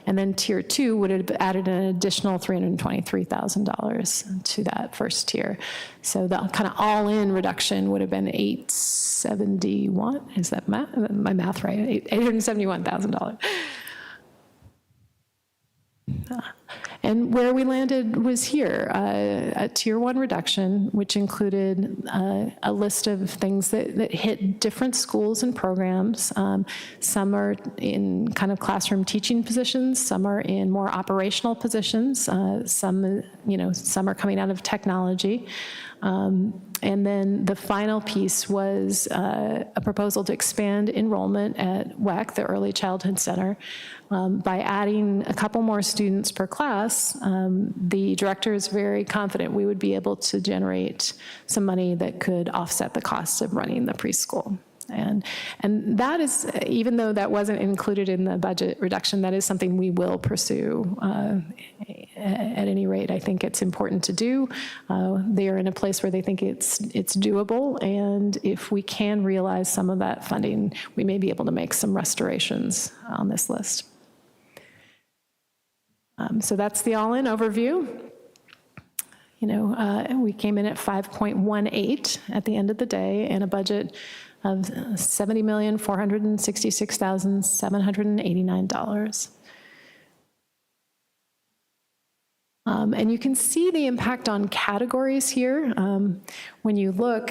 And then tier 2 would have added an additional $323,000 to that first tier. So the kind of all-in reduction would have been $871, is that my math right? $871,000. And where we landed was here, a tier 1 reduction, which included a list of things that hit different schools and programs. Some are in kind of classroom teaching positions, some are in more operational positions, some are coming out of technology. And then the final piece was a proposal to expand enrollment at WEC, the Early Childhood Center. By adding a couple more students per class, the director is very confident we would be able to generate some money that could offset the costs of running the preschool. And that is, even though that wasn't included in the budget reduction, that is something we will pursue at any rate. I think it's important to do. They are in a place where they think it's doable, and if we can realize some of that funding, we may be able to make some restorations on this list. So that's the all-in overview. We came in at 5.18 at the end of the day, and a budget of $70,466,789. And you can see the impact on categories here. When you look,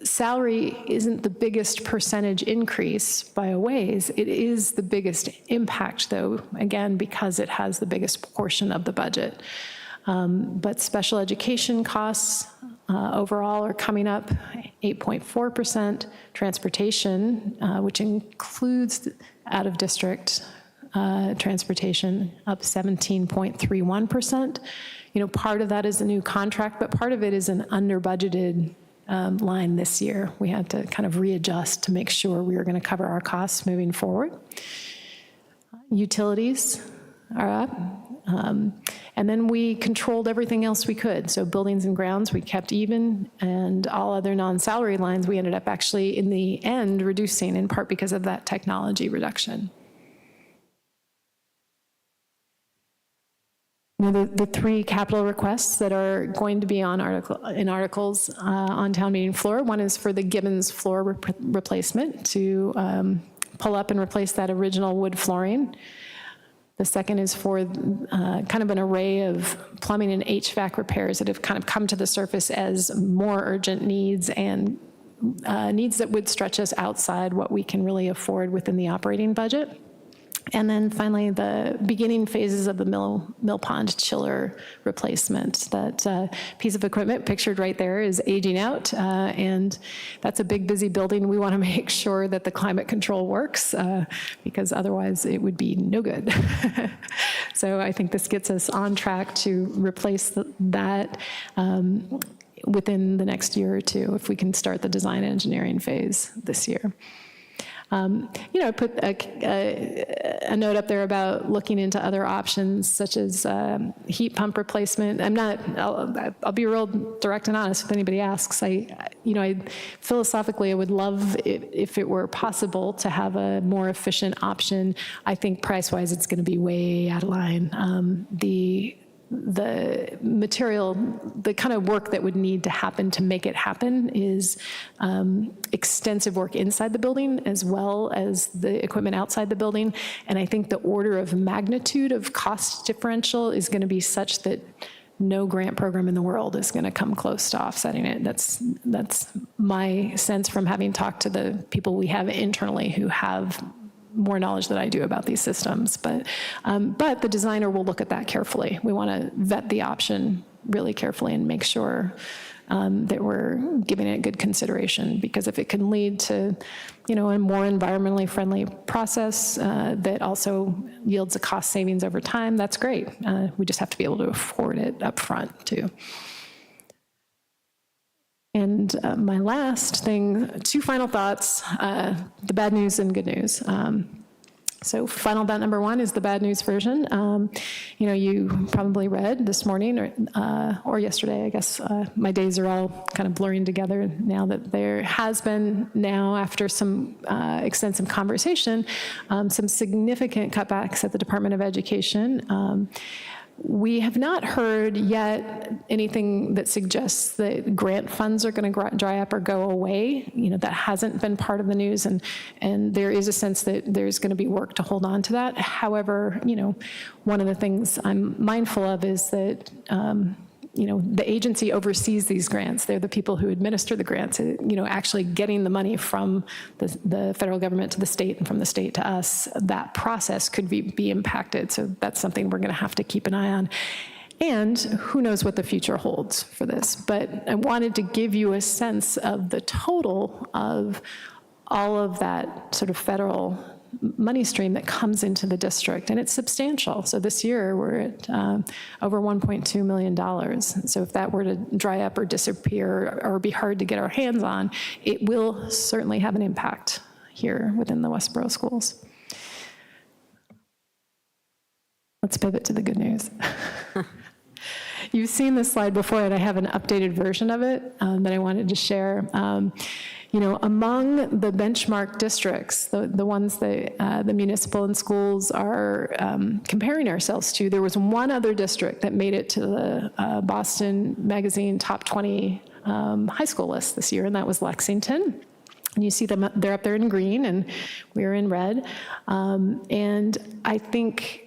salary isn't the biggest percentage increase by a ways. It is the biggest impact, though, again, because it has the biggest portion of the budget. But special education costs overall are coming up 8.4%. Transportation, which includes out-of-district transportation, up 17.31%. Part of that is a new contract, but part of it is an under-budgeted line this year. We had to kind of readjust to make sure we were going to cover our costs moving forward. Utilities are up. And then we controlled everything else we could. So buildings and grounds, we kept even, and all other non-salary lines, we ended up actually, in the end, reducing, in part because of that technology reduction. The three capital requests that are going to be on articles on town meeting floor. One is for the Gibbons floor replacement to pull up and replace that original wood flooring. The second is for kind of an array of plumbing and HVAC repairs that have kind of come to the surface as more urgent needs and needs that would stretch us outside what we can really afford within the operating budget. And then finally, the beginning phases of the mill pond chiller replacement. That piece of equipment pictured right there is aging out, and that's a big, busy building. We want to make sure that the climate control works, because otherwise it would be no good. So I think this gets us on track to replace that within the next year or two, if we can start the design engineering phase this year. I put a note up there about looking into other options, such as heat pump replacement. I'll be real direct and honest if anybody asks. Philosophically, I would love if it were possible to have a more efficient option. I think price-wise, it's going to be way out of line. The material, the kind of work that would need to happen to make it happen is extensive work inside the building as well as the equipment outside the building. And I think the order of magnitude of cost differential is going to be such that no grant program in the world is going to come close to offsetting it. That's my sense from having talked to the people we have internally who have more knowledge than I do about these systems, but the designer will look at that carefully. We want to vet the option really carefully and make sure that we're giving it good consideration, because if it can lead to, a more environmentally friendly process that also yields a cost savings over time, that's great. We just have to be able to afford it up front too. And my last thing, two final thoughts, the bad news and good news. So final thought number one is the bad news version. You probably read this morning or yesterday, I guess. My days are all kind of blurring together now that there has been now, after some extensive conversation, some significant cutbacks at the Department of Education. We have not heard yet anything that suggests that grant funds are going to dry up or go away. That hasn't been part of the news, and there is a sense that there's going to be work to hold on to that. However, one of the things I'm mindful of is that the agency oversees these grants. They're the people who administer the grants. Actually getting the money from the federal government to the state and from the state to us, that process could be impacted. So that's something we're going to have to keep an eye on. And who knows what the future holds for this. But I wanted to give you a sense of the total of all of that sort of federal money stream that comes into the district, and it's substantial. So this year we're at over $1.2 million. So if that were to dry up or disappear or be hard to get our hands on, it will certainly have an impact here within the Westborough schools. Let's pivot to the good news. You've seen this slide before, and I have an updated version of it that I wanted to share. Among the benchmark districts, the ones that the municipal and schools are comparing ourselves to, there was one other district that made it to the Boston Magazine Top 20 high school list this year, and that was Lexington. And you see them, they're up there in green, and we're in red. And I think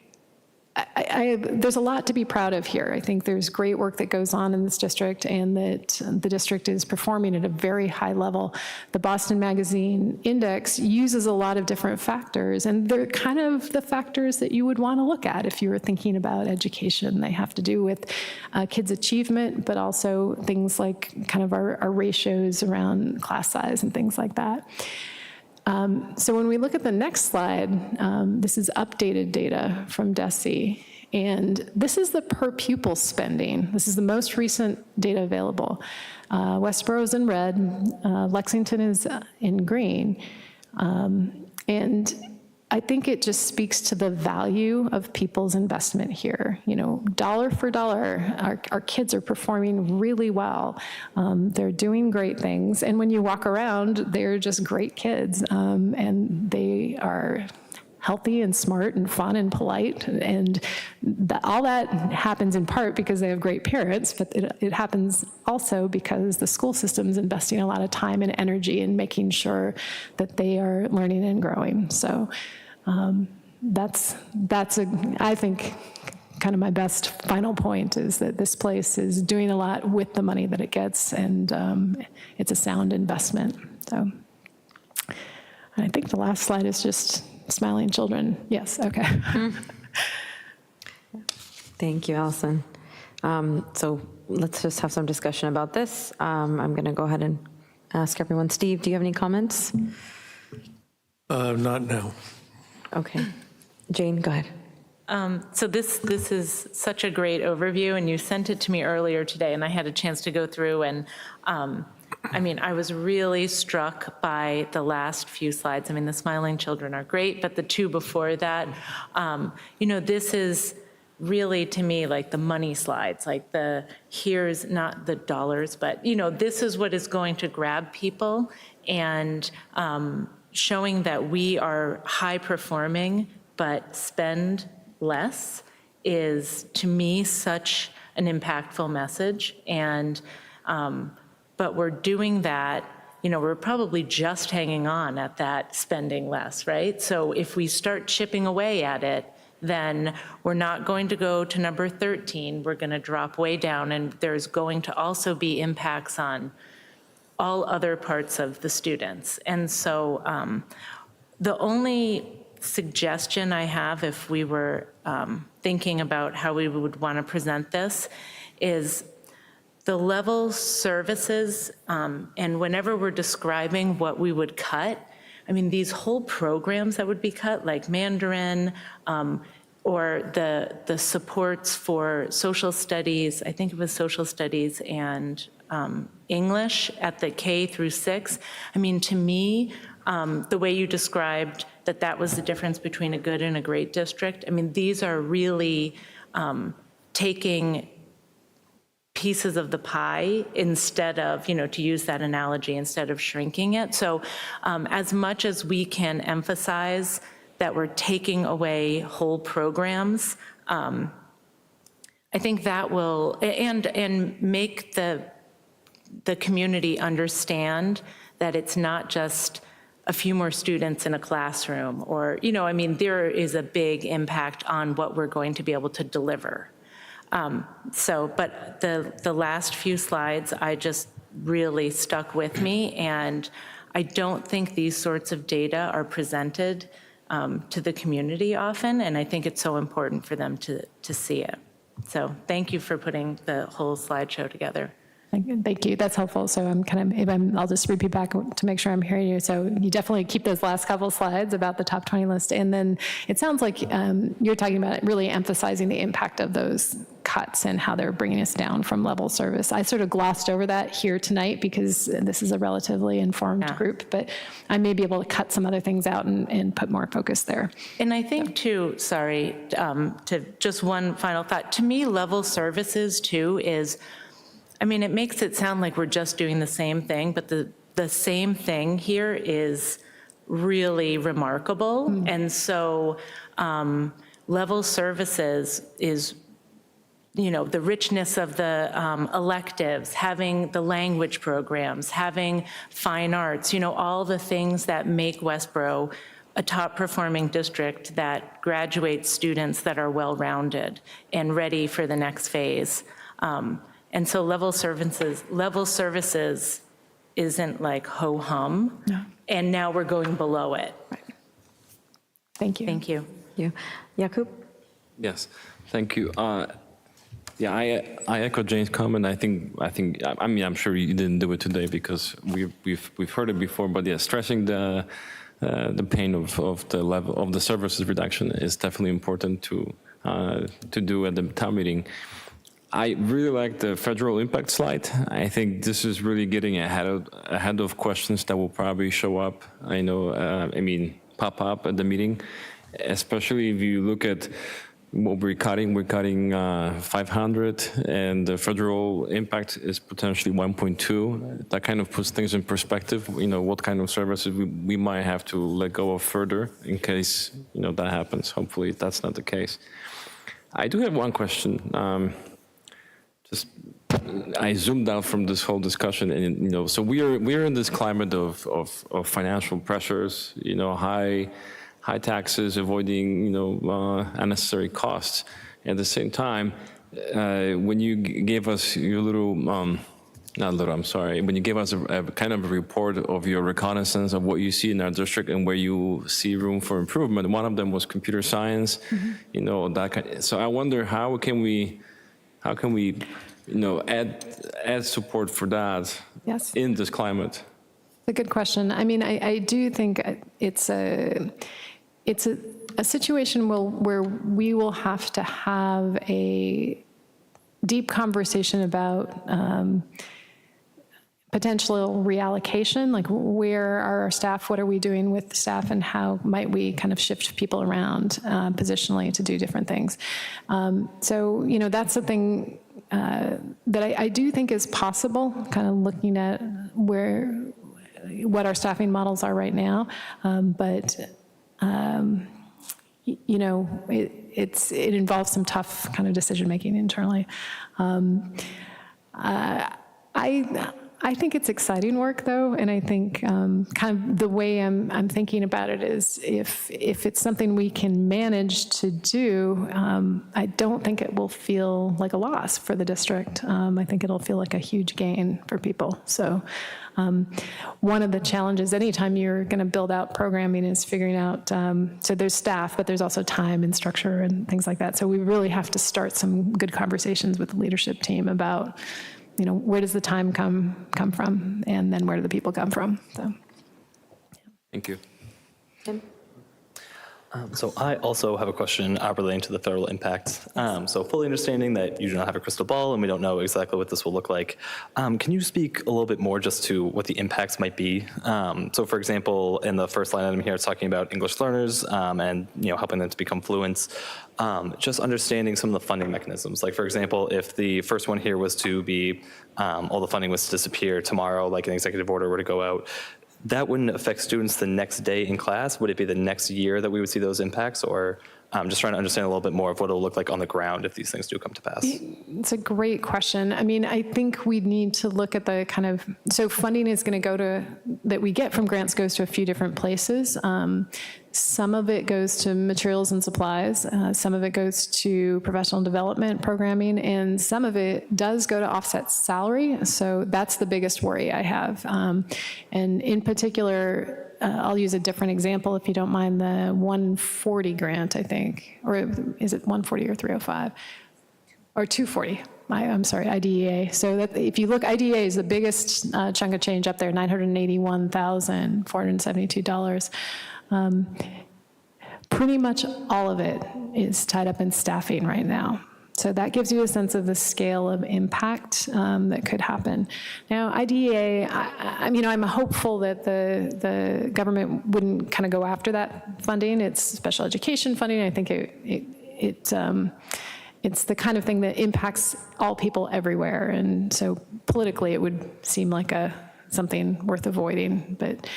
there's a lot to be proud of here. I think there's great work that goes on in this district, and that the district is performing at a very high level. The Boston Magazine Index uses a lot of different factors, and they're kind of the factors that you would want to look at if you were thinking about education. They have to do with kids' achievement, but also things like kind of our ratios around class size and things like that. So when we look at the next slide, this is updated data from DESE, and this is the per pupil spending. This is the most recent data available. Westborough is in red, Lexington is in green, and I think it just speaks to the value of people's investment here. Dollar for dollar, our kids are performing really well. They're doing great things. And when you walk around, they're just great kids. And they are healthy and smart and fun and polite. And all that happens in part because they have great parents, but it happens also because the school system's investing a lot of time and energy in making sure that they are learning and growing. So that's I think, kind of my best final point is that this place is doing a lot with the money that it gets, and it's a sound investment. So I think the last slide is just smiling children. Yes, okay. Thank you, Allison. So let's just have some discussion about this. I'm going to go ahead and ask everyone. Steve, do you have any comments? Not now. Okay. Jane, go ahead. So this is such a great overview, and you sent it to me earlier today, and I had a chance to go through, and I mean, I was really struck by the last few slides. I mean, the smiling children are great, but the two before that, you know, this is really, to me, like the money slides, like here's not the dollars, but, you know, this is what is going to grab people, and showing that we are high performing but spend less is, to me, such an impactful message. And but we're doing that, you know, we're probably just hanging on at that spending less, right? So if we start chipping away at it, then we're not going to go to number 13. We're going to drop way down, and there's going to also be impacts on all other parts of the students. And so the only suggestion I have, if we were thinking about how we would want to present this, is the level services, and whenever we're describing what we would cut, I mean, these whole programs that would be cut, like Mandarin, or the supports for social studies, I think it was social studies and English at the K through 6. I mean, to me, the way you described that was the difference between a good and a great district, I mean, these are really taking pieces of the pie instead of, you know, to use that analogy, instead of shrinking it. So as much as we can emphasize that we're taking away whole programs, I think that will, and make the community understand that it's not just a few more students in a classroom, or, you know, I mean, there is a big impact on what we're going to be able to deliver. But the last few slides, I just really stuck with me, and I don't think these sorts of data are presented to the community often, and I think it's so important for them to see it. So thank you for putting the whole slideshow together. Thank you. That's helpful. So I'll just repeat back to make sure I'm hearing you. So you definitely keep those last couple of slides about the top 20 list. And then it sounds like you're talking about really emphasizing the impact of those cuts and how they're bringing us down from level service. I sort of glossed over that here tonight because this is a relatively informed group, but I may be able to cut some other things out and put more focus there. And I think too, sorry, to just one final thought, to me, level services too is, I mean, it makes it sound like we're just doing the same thing, but the same thing here is really remarkable. Mm-hmm. And so level services is, you know, the richness of the electives, having the language programs, having fine arts, you know, all the things that make Westborough a top performing district that graduates students that are well-rounded and ready for the next phase. And so level services isn't like ho-hum, no. And now we're going below it. Right. Thank you. Thank you. Yeah. Jakub? Yes, thank you. Yeah, I echo Jane's comment. I mean, I'm sure you didn't do it today because we've heard it before, but yeah, stressing the pain of the level of the services reduction is definitely important to do at the town meeting. I really like the federal impact slide. I think this is really getting ahead of questions that will probably show up. Pop up at the meeting, especially if you look at what we're cutting. We're cutting 500, and the federal impact is potentially 1.2. That kind of puts things in perspective. You know, what kind of services we might have to let go of further in case, you know, that happens. Hopefully, that's not the case. I do have one question. I zoomed out from this whole discussion, and you know, so we're in this climate of financial pressures, you know, high taxes, avoiding, you know, unnecessary costs. At the same time, when you gave us your little Not little, I'm sorry. When you gave us a kind of a report of your reconnaissance of what you see in our district and where you see room for improvement, one of them was computer science, you know, that kind. So I wonder how can we, you know, add support for that Yes. in this climate? It's a good question. I mean, I do think it's a situation where we will have to have a deep conversation about potential reallocation, like where are our staff, what are we doing with the staff, and how might we kind of shift people around positionally to do different things. So, you know, that's the thing that I do think is possible, kind of looking at what our staffing models are right now. But, you know, it involves some tough kind of decision-making internally. I think it's exciting work, though, and I think kind of the way I'm thinking about it is if it's something we can manage to do, I don't think it will feel like a loss for the district. I think it'll feel like a huge gain for people. So one of the challenges anytime you're going to build out programming is figuring out, so there's staff, but there's also time and structure and things like that. So we really have to start some good conversations with the leadership team about, you know, where does the time come from, and then where do the people come from? So, Thank you. Tim? So I also have a question relating to the federal impact. So fully understanding that you do not have a crystal ball and we don't know exactly what this will look like, can you speak a little bit more just to what the impacts might be? So for example, in the first line item here, it's talking about English learners and, you know, helping them to become fluent. Just understanding some of the funding mechanisms. Like for example, if the first one here was to be, all the funding was to disappear tomorrow, like an executive order were to go out, that wouldn't affect students the next day in class? Would it be the next year that we would see those impacts? Or I'm just trying to understand a little bit more of what it'll look like on the ground if these things do come to pass. it's a great question. I mean, I think we need to look at the kind of, so funding is going to go to, that we get from grants goes to a few different places. Some of it goes to materials and supplies, some of it goes to professional development programming, and some of it does go to offset salary. So that's the biggest worry I have. And in particular, I'll use a different example if you don't mind, the 140 grant, I think, or is it 140 or 305? Or 240, I'm sorry, IDEA. So that if you look, IDEA is the biggest chunk of change up there, $981,472. Pretty much all of it is tied up in staffing right now. So that gives you a sense of the scale of impact that could happen. Now, IDEA, I'm hopeful that the government wouldn't kind of go after that funding. It's special education funding. I think it's the kind of thing that impacts all people everywhere. And so politically, it would seem like something worth avoiding. But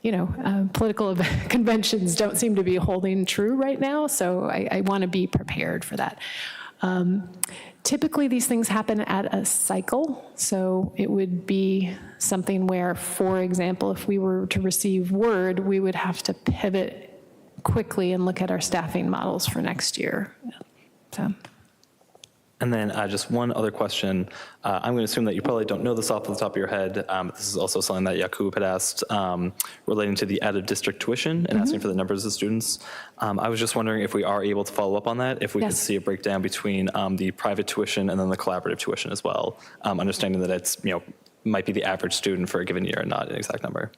you know, political conventions don't seem to be holding true right now, so I want to be prepared for that. Typically, these things happen at a cycle, so it would be something where, for example, if we were to receive word, we would have to pivot quickly and look at our staffing models for next year. So. And then just one other question. I'm going to assume that you probably don't know this off the top of your head. This is also something that Yakub had asked relating to the out-of-district tuition and asking for the numbers of students. I was just wondering if we are able to follow up on that, if we could see a breakdown between the private tuition and then the collaborative tuition as well, understanding that it's, you know, might be the average student for a given year and not an exact number.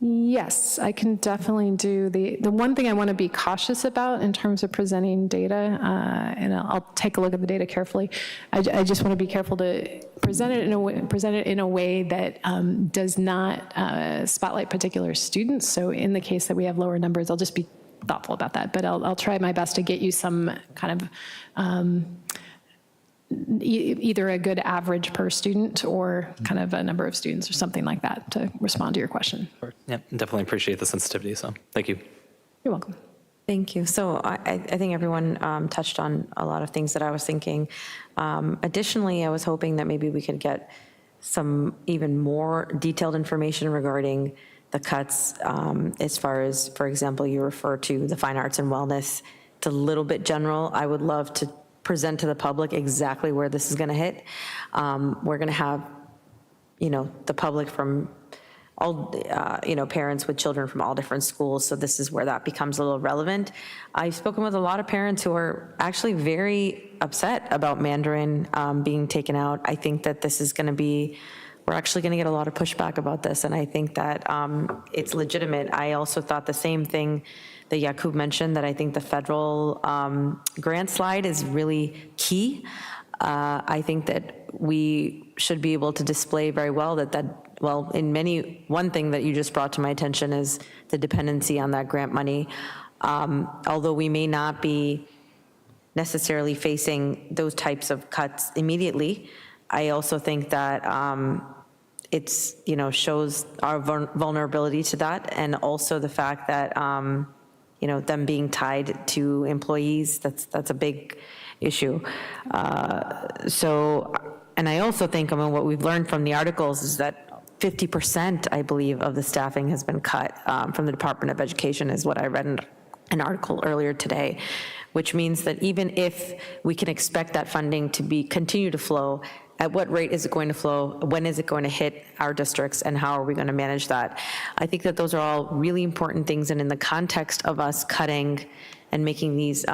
Yes, I can definitely do the one thing I want to be cautious about in terms of presenting data, and I'll take a look at the data carefully. I just want to be careful to present it in a way that does not spotlight particular students. So in the case that we have lower numbers, I'll just be thoughtful about that. But I'll try my best to get you some kind of either a good average per student or kind of a number of students or something like that to respond to your question. Yeah, definitely appreciate the sensitivity, so thank you. You're welcome. Thank you. So I think everyone touched on a lot of things that I was thinking. Additionally, I was hoping that maybe we could get some even more detailed information regarding the cuts as far as, for example, you refer to the fine arts and wellness. It's a little bit general. I would love to present to the public exactly where this is going to hit. We're going to have, the public from all, parents with children from all different schools, so this is where that becomes a little relevant. I've spoken with a lot of parents who are actually very upset about Mandarin being taken out. I think that this is going to be, we're actually going to get a lot of pushback about this, and I think that it's legitimate. I also thought the same thing that Yakub mentioned, that I think the federal grant slide is really key. I think that we should be able to display very well one thing that you just brought to my attention is the dependency on that grant money. Although we may not be necessarily facing those types of cuts immediately, I also think that it's, shows our vulnerability to that, and also the fact that, them being tied to employees, that's a big issue. And I also think, what we've learned from the articles is that 50%, I believe, of the staffing has been cut from the Department of Education, is what I read in an article earlier today, which means that even if we can expect that funding to continue to flow, at what rate is it going to flow? When is it going to hit our districts, and how are we going to manage that? I think that those are all really important things, and in the context of us cutting and making these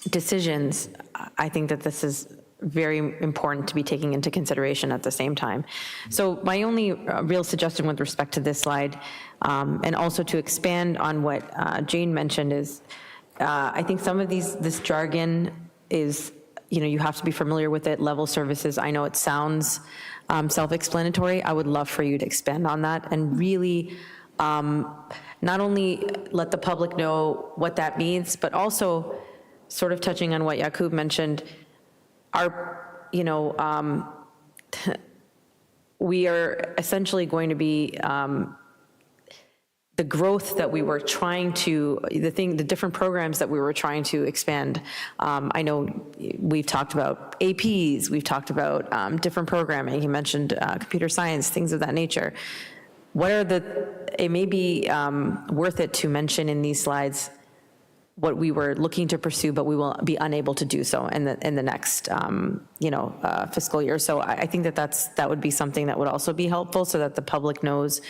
decisions, I think that this is very important to be taking into consideration at the same time. So my only real suggestion with respect to this slide, and also to expand on what Jane mentioned, is I think some of this jargon is, you have to be familiar with it. Level services, I know it sounds self-explanatory. I would love for you to expand on that and really not only let the public know what that means, but also sort of touching on what Yakub mentioned, we are essentially going to be the growth that we were trying to, the different programs that we were trying to expand. I know we've talked about APs, we've talked about different programming. He mentioned computer science, things of that nature. It may be worth it to mention in these slides what we were looking to pursue, but we will be unable to do so in the next fiscal year. So I think that would be something that would also be helpful, so that the public knows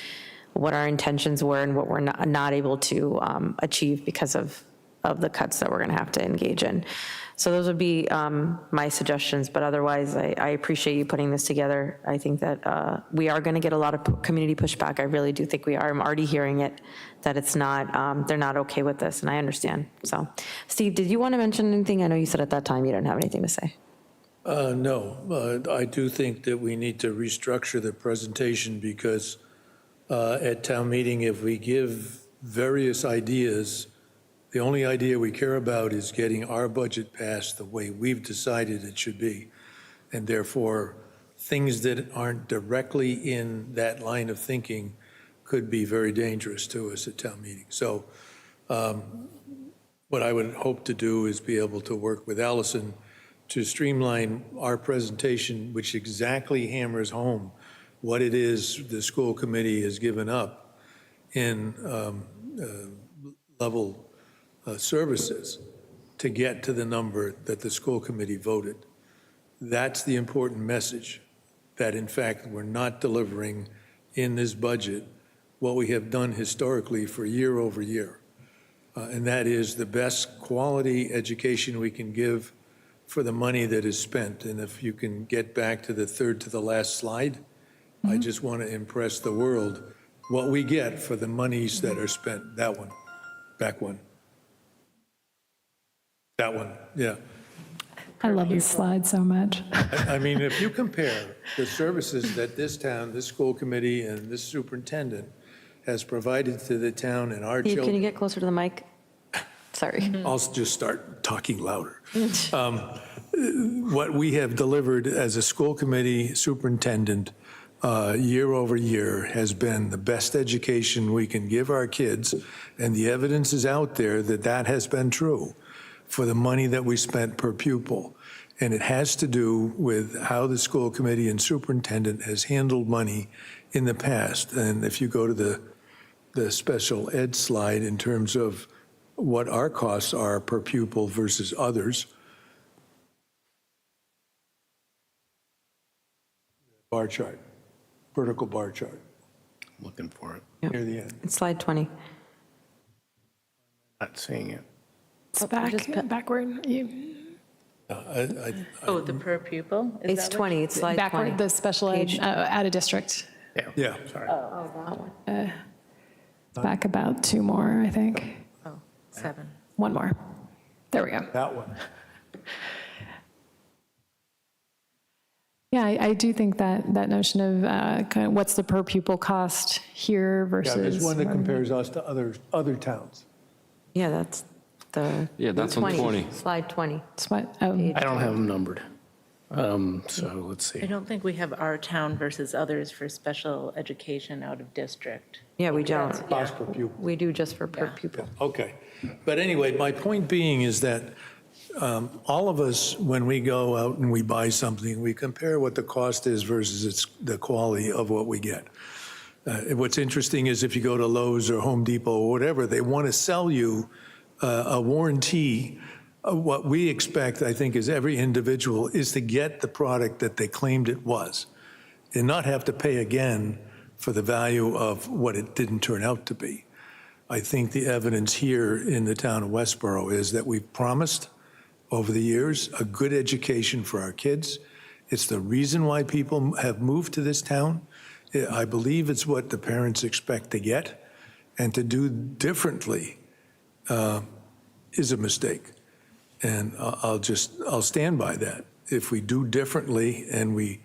what our intentions were and what we're not able to achieve because of the cuts that we're going to have to engage in. So those would be my suggestions, but otherwise I appreciate you putting this together. I think that we are going to get a lot of community pushback. I really do think we are. I'm already hearing it, that it's not, they're not okay with this, and I understand. So Steve, did you want to mention anything? I know you said at that time you didn't have anything to say. No, I do think that we need to restructure the presentation, because at town meeting, if we give various ideas, the only idea we care about is getting our budget passed the way we've decided it should be. And therefore, things that aren't directly in that line of thinking could be very dangerous to us at town meeting. So what I would hope to do is be able to work with Allison to streamline our presentation, which exactly hammers home what it is the school committee has given up in level services to get to the number that the school committee voted. That's the important message, that in fact we're not delivering in this budget what we have done historically for year over year. And that is the best quality education we can give for the money that is spent. And if you can get back to the third to the last slide, I just want to impress the world what we get for the monies that are spent. That one, back one. That one, yeah. I love this slide so much. I mean, if you compare the services that this town, this school committee, and this superintendent has provided to the town and our Steve, children. can you get closer to the mic? Sorry. I'll just start talking louder. What we have delivered as a school committee superintendent year over year has been the best education we can give our kids, and the evidence is out there that that has been true for the money that we spent per pupil. And it has to do with how the school committee and superintendent has handled money in the past. And if you go to the special ed slide in terms of what our costs are per pupil versus others, bar chart, vertical bar chart, Looking for it, near the end. It's slide 20. not seeing it. It's backward. Oh, the per pupil? Is It's that what 20, it's slide 20. Backward, the special ed, Page- out of district. Yeah. Sorry. Back about 2 more, I think. Oh, 7. 1 more. There we go. That one. Yeah, I do think that notion of kind of what's the per pupil cost here Yeah, versus. there's one that compares us to other towns. Yeah, that's the. Yeah, that's on 20. Slide 20. It's what- oh, I don't have them numbered. So let's I see. don't think we have our town versus others for special education out of district. Yeah, we don't. Cost per pupil. We do just for per pupil. Okay. But anyway, my point being is that all of us, when we go out and we buy something, we compare what the cost is versus the quality of what we get. What's interesting is if you go to Lowe's or Home Depot or whatever, they want to sell you a warranty. What we expect, I think, as every individual is to get the product that they claimed it was and not have to pay again for the value of what it didn't turn out to be. I think the evidence here in the town of Westborough is that we've promised over the years a good education for our kids. It's the reason why people have moved to this town. I believe it's what the parents expect to get, and to do differently is a mistake. And I'll stand by that. If we do differently and we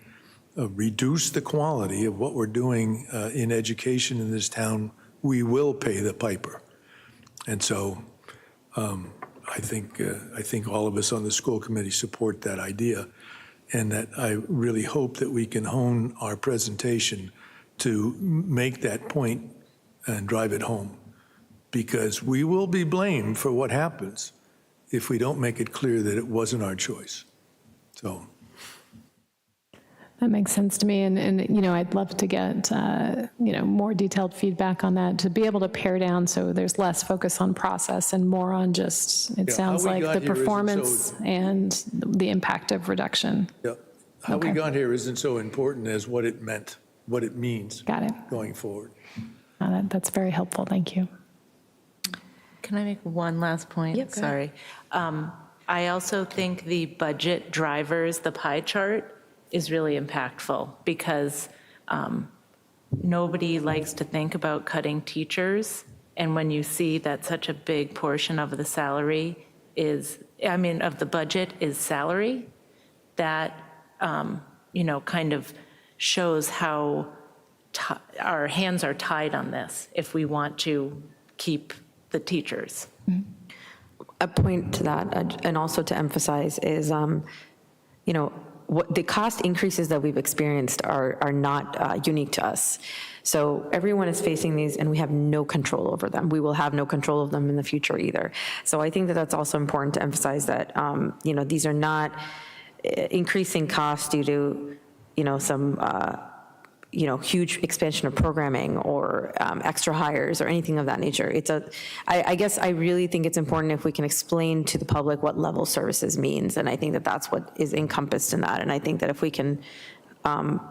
reduce the quality of what we're doing in education in this town, we will pay the piper. And so I think all of us on the school committee support that idea, and that I really hope that we can hone our presentation to make that point and drive it home, because we will be blamed for what happens if we don't make it clear that it wasn't our choice. So. That makes sense to me, and I'd love to get, more detailed feedback on that, to be able to pare down so there's less focus on process and more on just, it Yeah, sounds how we like got the here isn't performance and the impact of reduction. Yeah. How we Okay. got here isn't so important as what it meant, what it means Got it. going forward. That's very helpful, thank you. Can I make one last point? Yep, go ahead. Sorry. I also think the budget drivers, the pie chart, is really impactful, because nobody likes to think about cutting teachers. And when you see that such a big portion of the salary of the budget is salary, that, kind of shows how our hands are tied on this if we want to keep the teachers. A point to that, and also to emphasize, is, what the cost increases that we've experienced are not unique to us. So everyone is facing these, and we have no control over them. We will have no control of them in the future either. So I think that that's also important to emphasize that, these are not increasing costs due to, some, huge expansion of programming or extra hires or anything of that nature. I guess I really think it's important if we can explain to the public what level services means, and I think that that's what is encompassed in that. And I think that if we can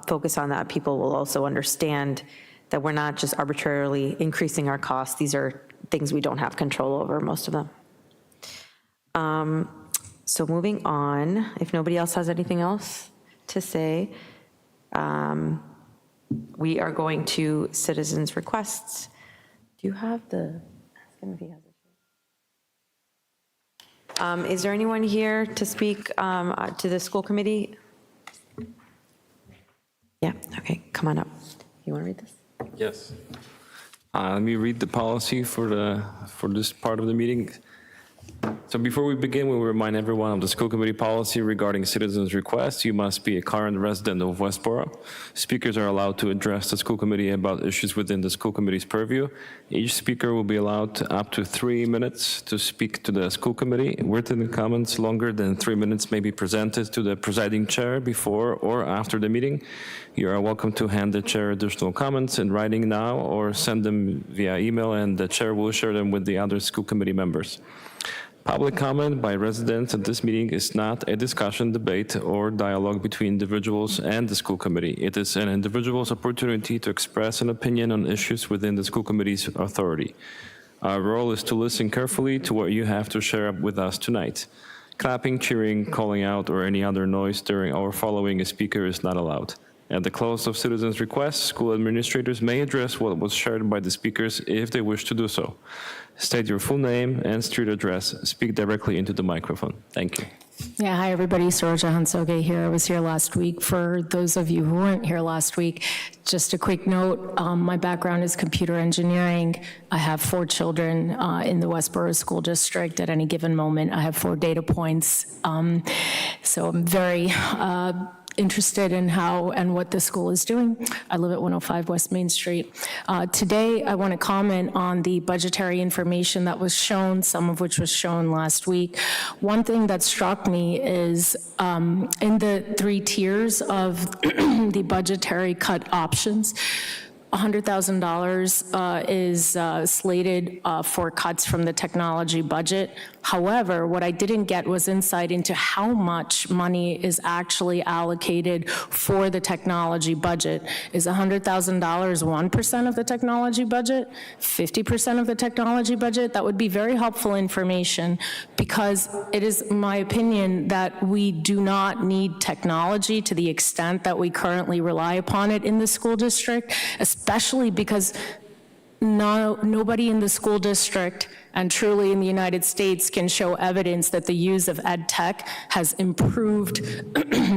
focus on that, people will also understand that we're not just arbitrarily increasing our costs. These are things we don't have control over, most of them. So moving on, if nobody else has anything else to say, we are going to citizens' requests. Do you have the? Is there anyone here to speak to the school committee? Yeah, okay, come on up. You want to read this? Yes. Let me read the policy for this part of the meeting. So before we begin, we will remind everyone of the school committee policy regarding citizens' requests. You must be a current resident of Westborough. Speakers are allowed to address the school committee about issues within the school committee's purview. Each speaker will be allowed up to 3 minutes to speak to the school committee. Written comments longer than 3 minutes may be presented to the presiding chair before or after the meeting. You are welcome to hand the chair additional comments in writing now or send them via email, and the chair will share them with the other school committee members. Public comment by residents at this meeting is not a discussion, debate, or dialogue between individuals and the school committee. It is an individual's opportunity to express an opinion on issues within the school committee's authority. Our role is to listen carefully to what you have to share with us tonight. Clapping, cheering, calling out, or any other noise during or following a speaker is not allowed. At the close of citizens' requests, school administrators may address what was shared by the speakers if they wish to do so. State your full name and street address. Speak directly into the microphone. Thank you. Yeah, hi everybody, Soroja Hansoge here. I was here last week. For those of you who weren't here last week, just a quick note, my background is computer engineering. I have 4 children in the Westborough School District. At any given moment, I have 4 data points. So I'm very interested in how and what the school is doing. I live at 105 West Main Street. Today, I want to comment on the budgetary information that was shown, some of which was shown last week. One thing that struck me is in the 3 tiers of the budgetary cut options, $100,000 is slated for cuts from the technology budget. However, what I didn't get was insight into how much money is actually allocated for the technology budget. Is $100,000 1% of the technology budget, 50% of the technology budget? That would be very helpful information, because it is my opinion that we do not need technology to the extent that we currently rely upon it in the school district, especially because nobody in the school district and truly in the United States can show evidence that the use of ed tech has improved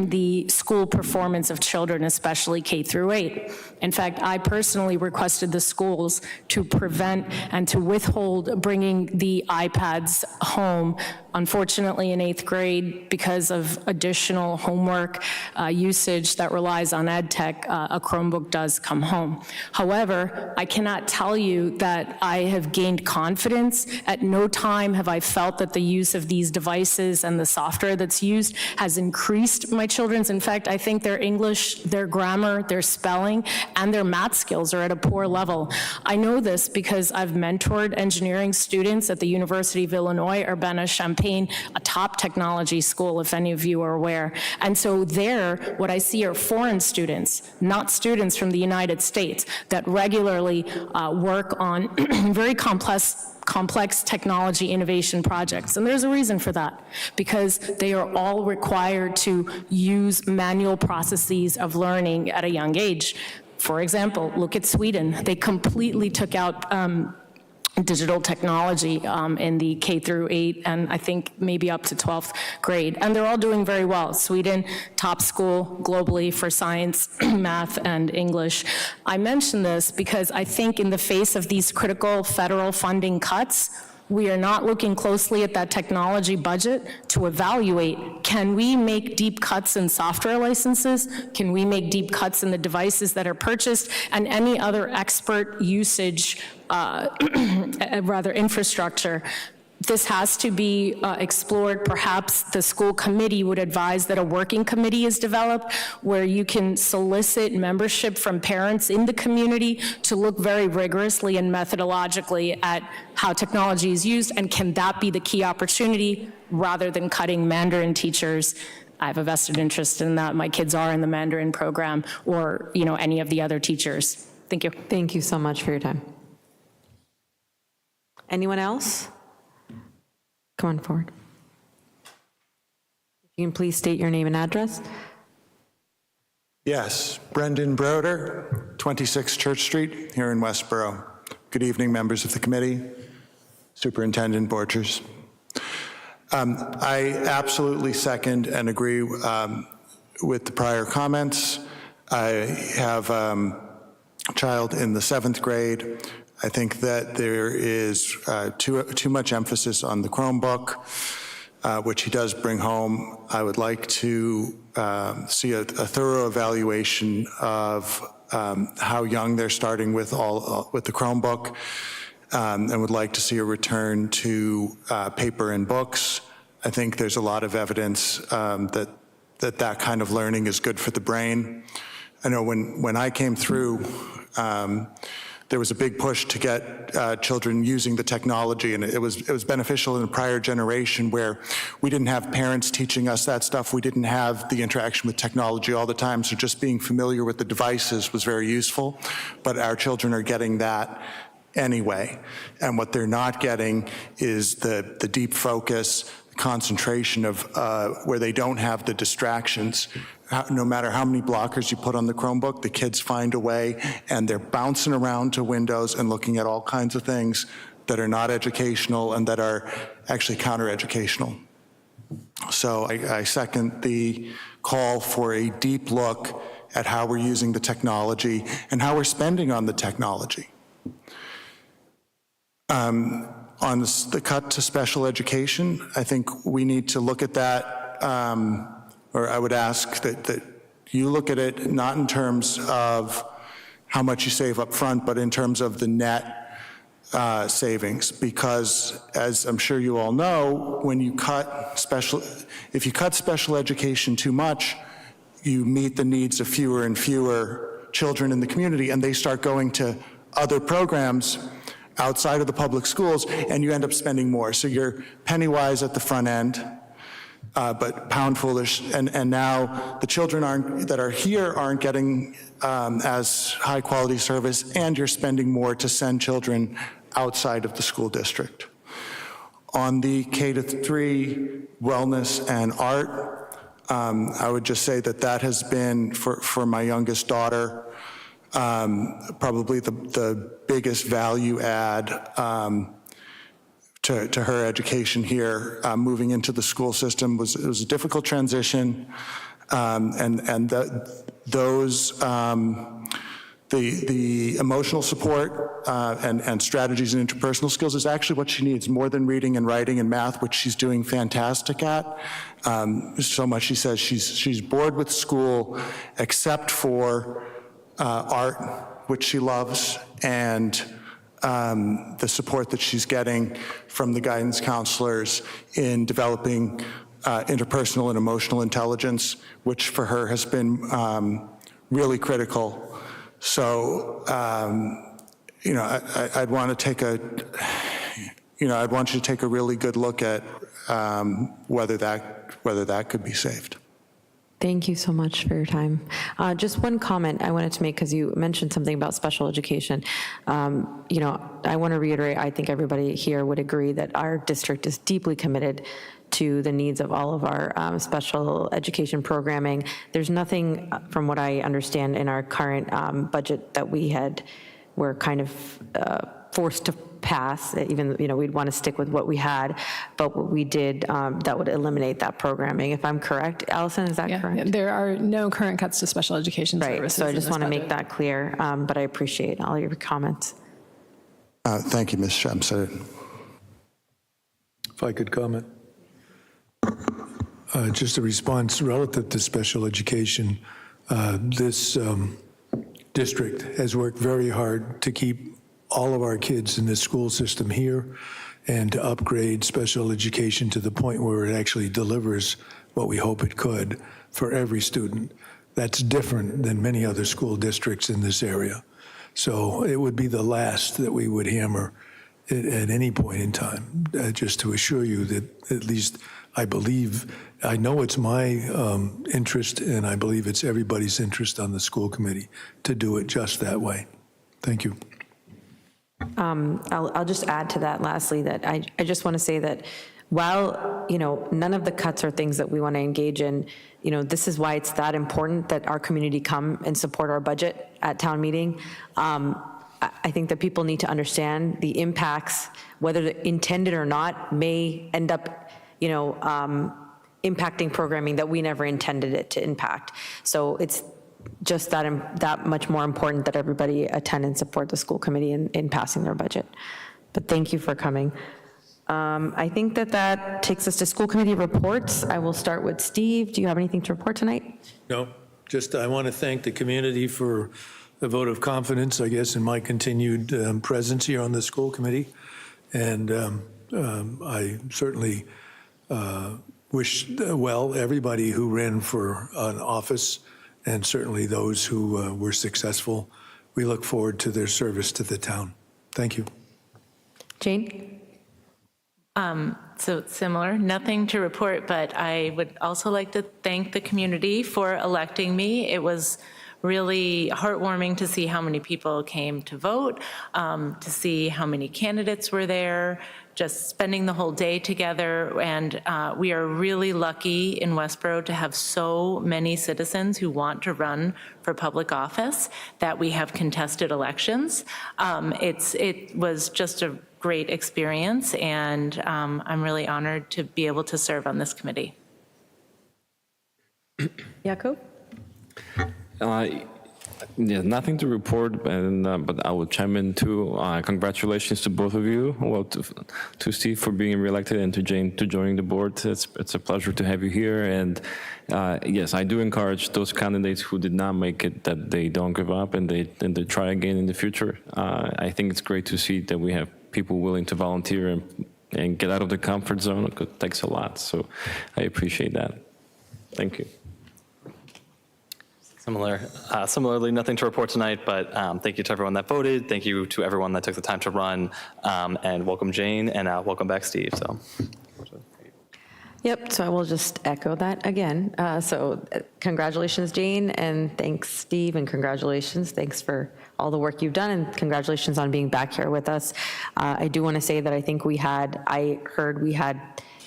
the school performance of children, especially K through 8. In fact, I personally requested the schools to prevent and to withhold bringing the iPads home. Unfortunately, in 8th grade, because of additional homework usage that relies on ed tech, a Chromebook does come home. However, I cannot tell you that I have gained confidence. At no time have I felt that the use of these devices and the software that's used has increased my children's. In fact, I think their English, their grammar, their spelling, and their math skills are at a poor level. I know this because I've mentored engineering students at the University of Illinois, Urbana-Champaign, a top technology school, if any of you are aware. And so there, what I see are foreign students, not students from the United States, that regularly work on very complex technology innovation projects. And there's a reason for that, because they are all required to use manual processes of learning at a young age. For example, look at Sweden. They completely took out digital technology in the K through 8 and I think maybe up to 12th grade. And they're all doing very well. Sweden, top school globally for science, math, and English. I mention this because I think in the face of these critical federal funding cuts, we are not looking closely at that technology budget to evaluate, can we make deep cuts in software licenses? Can we make deep cuts in the devices that are purchased and any other expert usage, infrastructure? This has to be explored. Perhaps the school committee would advise that a working committee is developed where you can solicit membership from parents in the community to look very rigorously and methodologically at how technology is used, and can that be the key opportunity rather than cutting Mandarin teachers. I have a vested interest in that. My kids are in the Mandarin program, or any of the other teachers. Thank you. Thank you so much for your time. Anyone else? Come on forward. You can please state your name and address. Yes, Brendan Broder, 26 Church Street here in Westborough. Good evening, members of the committee, Superintendent Borchers. I absolutely second and agree with the prior comments. I have a child in the 7th grade. I think that there is too much emphasis on the Chromebook, which he does bring home. I would like to see a thorough evaluation of how young they're starting with the Chromebook, and would like to see a return to paper and books. I think there's a lot of evidence that kind of learning is good for the brain. I know when I came through, there was a big push to get children using the technology, and it was beneficial in a prior generation where we didn't have parents teaching us that stuff. We didn't have the interaction with technology all the time, so just being familiar with the devices was very useful. But our children are getting that anyway, and what they're not getting is the deep focus, concentration of where they don't have the distractions. No matter how many blockers you put on the Chromebook, the kids find a way, and they're bouncing around to Windows and looking at all kinds of things that are not educational and that are actually counter-educational. So I second the call for a deep look at how we're using the technology and how we're spending on the technology. On the cut to special education, I think we need to look at that, or I would ask that you look at it not in terms of how much you save up front, but in terms of the net savings, because as I'm sure you all know, when you if you cut special education too much, you meet the needs of fewer and fewer children in the community, and they start going to other programs outside of the public schools, and you end up spending more. So you're penny wise at the front end, but pound foolish. And now the children that are here aren't getting as high quality service, and you're spending more to send children outside of the school district. On the K-3 wellness and art, I would just say that has been, for my youngest daughter, probably the biggest value add to her education here. Moving into the school system was a difficult transition, and the emotional support and strategies and interpersonal skills is actually what she needs more than reading and writing and math, which she's doing fantastic at. So much she says she's bored with school except for art, which she loves, and the support that she's getting from the guidance counselors in developing interpersonal and emotional intelligence, which for her has been really critical. So, I'd want to take I'd want you to take a really good look at whether that could be saved. Thank you so much for your time. Just one comment I wanted to make, because you mentioned something about special education. I want to reiterate, I think everybody here would agree that our district is deeply committed to the needs of all of our special education programming. There's nothing, from what I understand, in our current budget that we're kind of forced to pass, even, we'd want to stick with what we had, but what we did, that would eliminate that programming. If I'm correct, Allison, is that correct? Yeah, there are no current cuts to special education services. Right, so I just want to make that clear, but I appreciate all your comments. Thank you, Ms. Shamsuddin. If I could comment. Just a response relative to special education. This district has worked very hard to keep all of our kids in the school system here and to upgrade special education to the point where it actually delivers what we hope it could for every student. That's different than many other school districts in this area. So it would be the last that we would hammer at any point in time, just to assure you that at least I know it's my interest, and I believe it's everybody's interest on the school committee to do it just that way. Thank you. I'll just add to that lastly that I just want to say that while, none of the cuts are things that we want to engage in, this is why it's that important that our community come and support our budget at town meeting. I think that people need to understand the impacts, whether intended or not, may end up, impacting programming that we never intended it to impact. So it's just that much more important that everybody attend and support the school committee in passing their budget. But thank you for coming. I think that takes us to school committee reports. I will start with Steve. Do you have anything to report tonight? No, just I want to thank the community for the vote of confidence, I guess, in my continued presence here on the school committee. And I certainly wish well everybody who ran for an office, and certainly those who were successful we look forward to their service to the town. Thank you. Jane? So similar, nothing to report, but I would also like to thank the community for electing me. It was really heartwarming to see how many people came to vote, to see how many candidates were there, just spending the whole day together. And we are really lucky in Westborough to have so many citizens who want to run for public office that we have contested elections. It was just a great experience, and I'm really honored to be able to serve on this committee. Jakob? Yeah, nothing to report, but I will chime in too. Congratulations to both of you. Well, to Steve for being reelected, and to Jane to joining the board. It's a pleasure to have you here. And yes, I do encourage those candidates who did not make it that they don't give up and they try again in the future. I think it's great to see that we have people willing to volunteer and get out of the comfort zone. It takes a lot, so I appreciate that. Thank you. Similarly, nothing to report tonight, but thank you to everyone that voted. Thank you to everyone that took the time to run, and welcome Jane, and welcome back Steve. So. Yep, so I will just echo that again. Congratulations, Jane, and thanks, Steve, and congratulations. Thanks for all the work you've done, and congratulations on being back here with us. I do want to say that I heard we had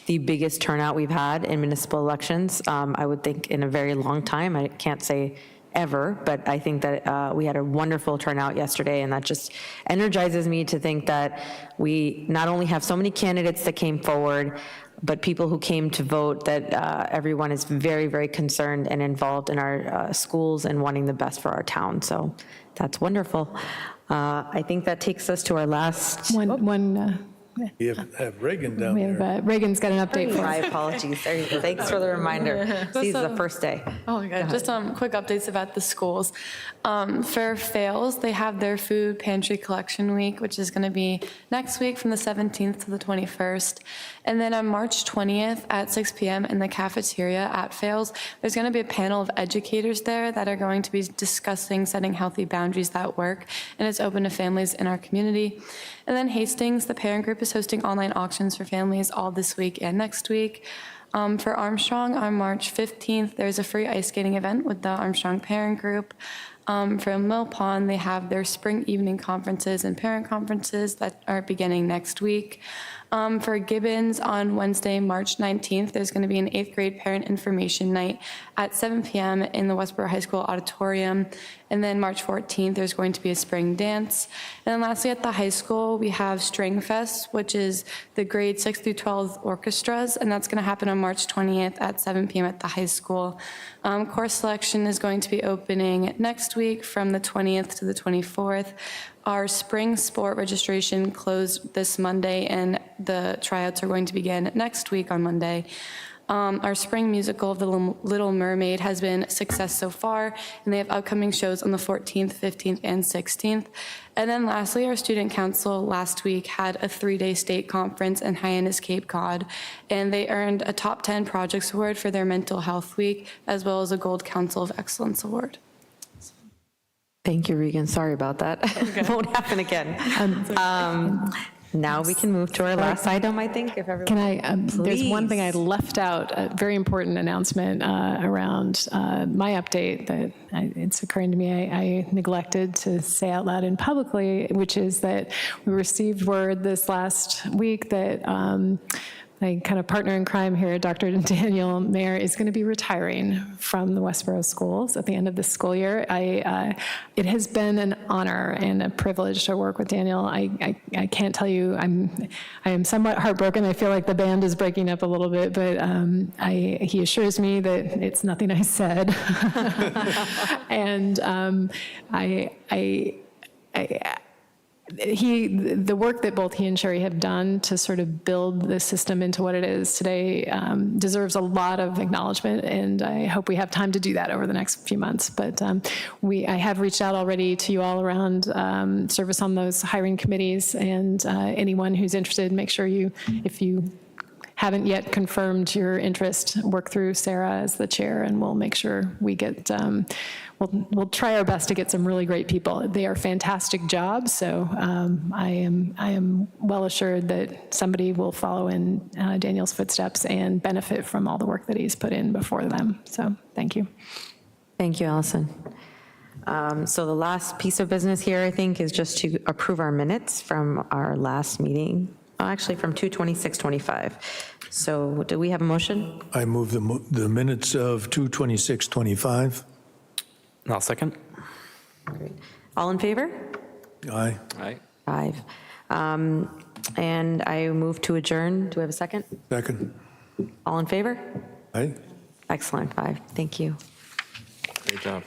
the biggest turnout we've had in municipal elections, I would think, in a very long time. I can't say ever, but I think that we had a wonderful turnout yesterday, and that just energizes me to think that we not only have so many candidates that came forward, but people who came to vote, that everyone is very, very concerned and involved in our schools and wanting the best for our town. So that's wonderful. I think that takes us to our last. We have Reagan down We there. have, Reagan's got an update for My us. apologies. There you go. Thanks for the reminder. This is the first day. Oh my God, just quick updates about the schools. For Fails, they have their food pantry collection week, which is going to be next week from the 17th to the 21st. And then on March 20th at 6 p.m. in the cafeteria at Fails, there's going to be a panel of educators there that are going to be discussing setting healthy boundaries at work, and it's open to families in our community. And then Hastings, the parent group is hosting online auctions for families all this week and next week. For Armstrong, on March 15th, there's a free ice skating event with the Armstrong parent group. For Mill Pond, they have their spring evening conferences and parent conferences that are beginning next week. For Gibbons, on Wednesday, March 19th, there's going to be an 8th grade parent information night at 7 p.m. in the Westborough High School auditorium. And then March 14th, there's going to be a spring dance. And then lastly, at the high school, we have String Fest, which is the grade 6 through 12 orchestras, and that's going to happen on March 20th at 7 p.m. at the high school. Course selection is going to be opening next week from the 20th to the 24th. Our spring sport registration closed this Monday, and the tryouts are going to begin next week on Monday. Our spring musical of The Little Mermaid has been a success so far, and they have upcoming shows on the 14th, 15th, and 16th. And then lastly, our student council last week had a 3-day state conference in Hyannis, Cape Cod, and they earned a top 10 projects award for their mental health week, as well as a Gold Council of Excellence award. Thank you, Regan. Sorry about that. Won't happen again. Now we can move to our last item, I think, if everyone. Can I, there's one thing I Please. left out, a very important announcement around my update that it's occurring to me I neglected to say out loud and publicly, which is that we received word this last week that my kind of partner in crime here, Dr. Daniel Mayer, is going to be retiring from the Westborough schools at the end of this school year. It has been an honor and a privilege to work with Daniel. I can't tell you, I am somewhat heartbroken. I feel like the band is breaking up a little bit, but he assures me that it's nothing I said. And the work that both he and Sherry have done to sort of build the system into what it is today deserves a lot of acknowledgement, and I hope we have time to do that over the next few months. But I have reached out already to you all around service on those hiring committees, and anyone who's interested, make sure if you haven't yet confirmed your interest, work through Sarah as the chair, and we'll make sure we get, we'll try our best to get some really great people. They are fantastic jobs, so I am well assured that somebody will follow in Daniel's footsteps and benefit from all the work that he's put in before them. So thank you. Thank you, Allison. So the last piece of business here, I think, is just to approve our minutes from our last meeting, actually from 2/26/25. So do we have a motion? I move the minutes of 2/26/25. I'll second. All in favor? Aye. Aye. 5. And I move to adjourn. Do we have a second? Second. All in favor? Aye. Excellent, 5. Thank you. Great job.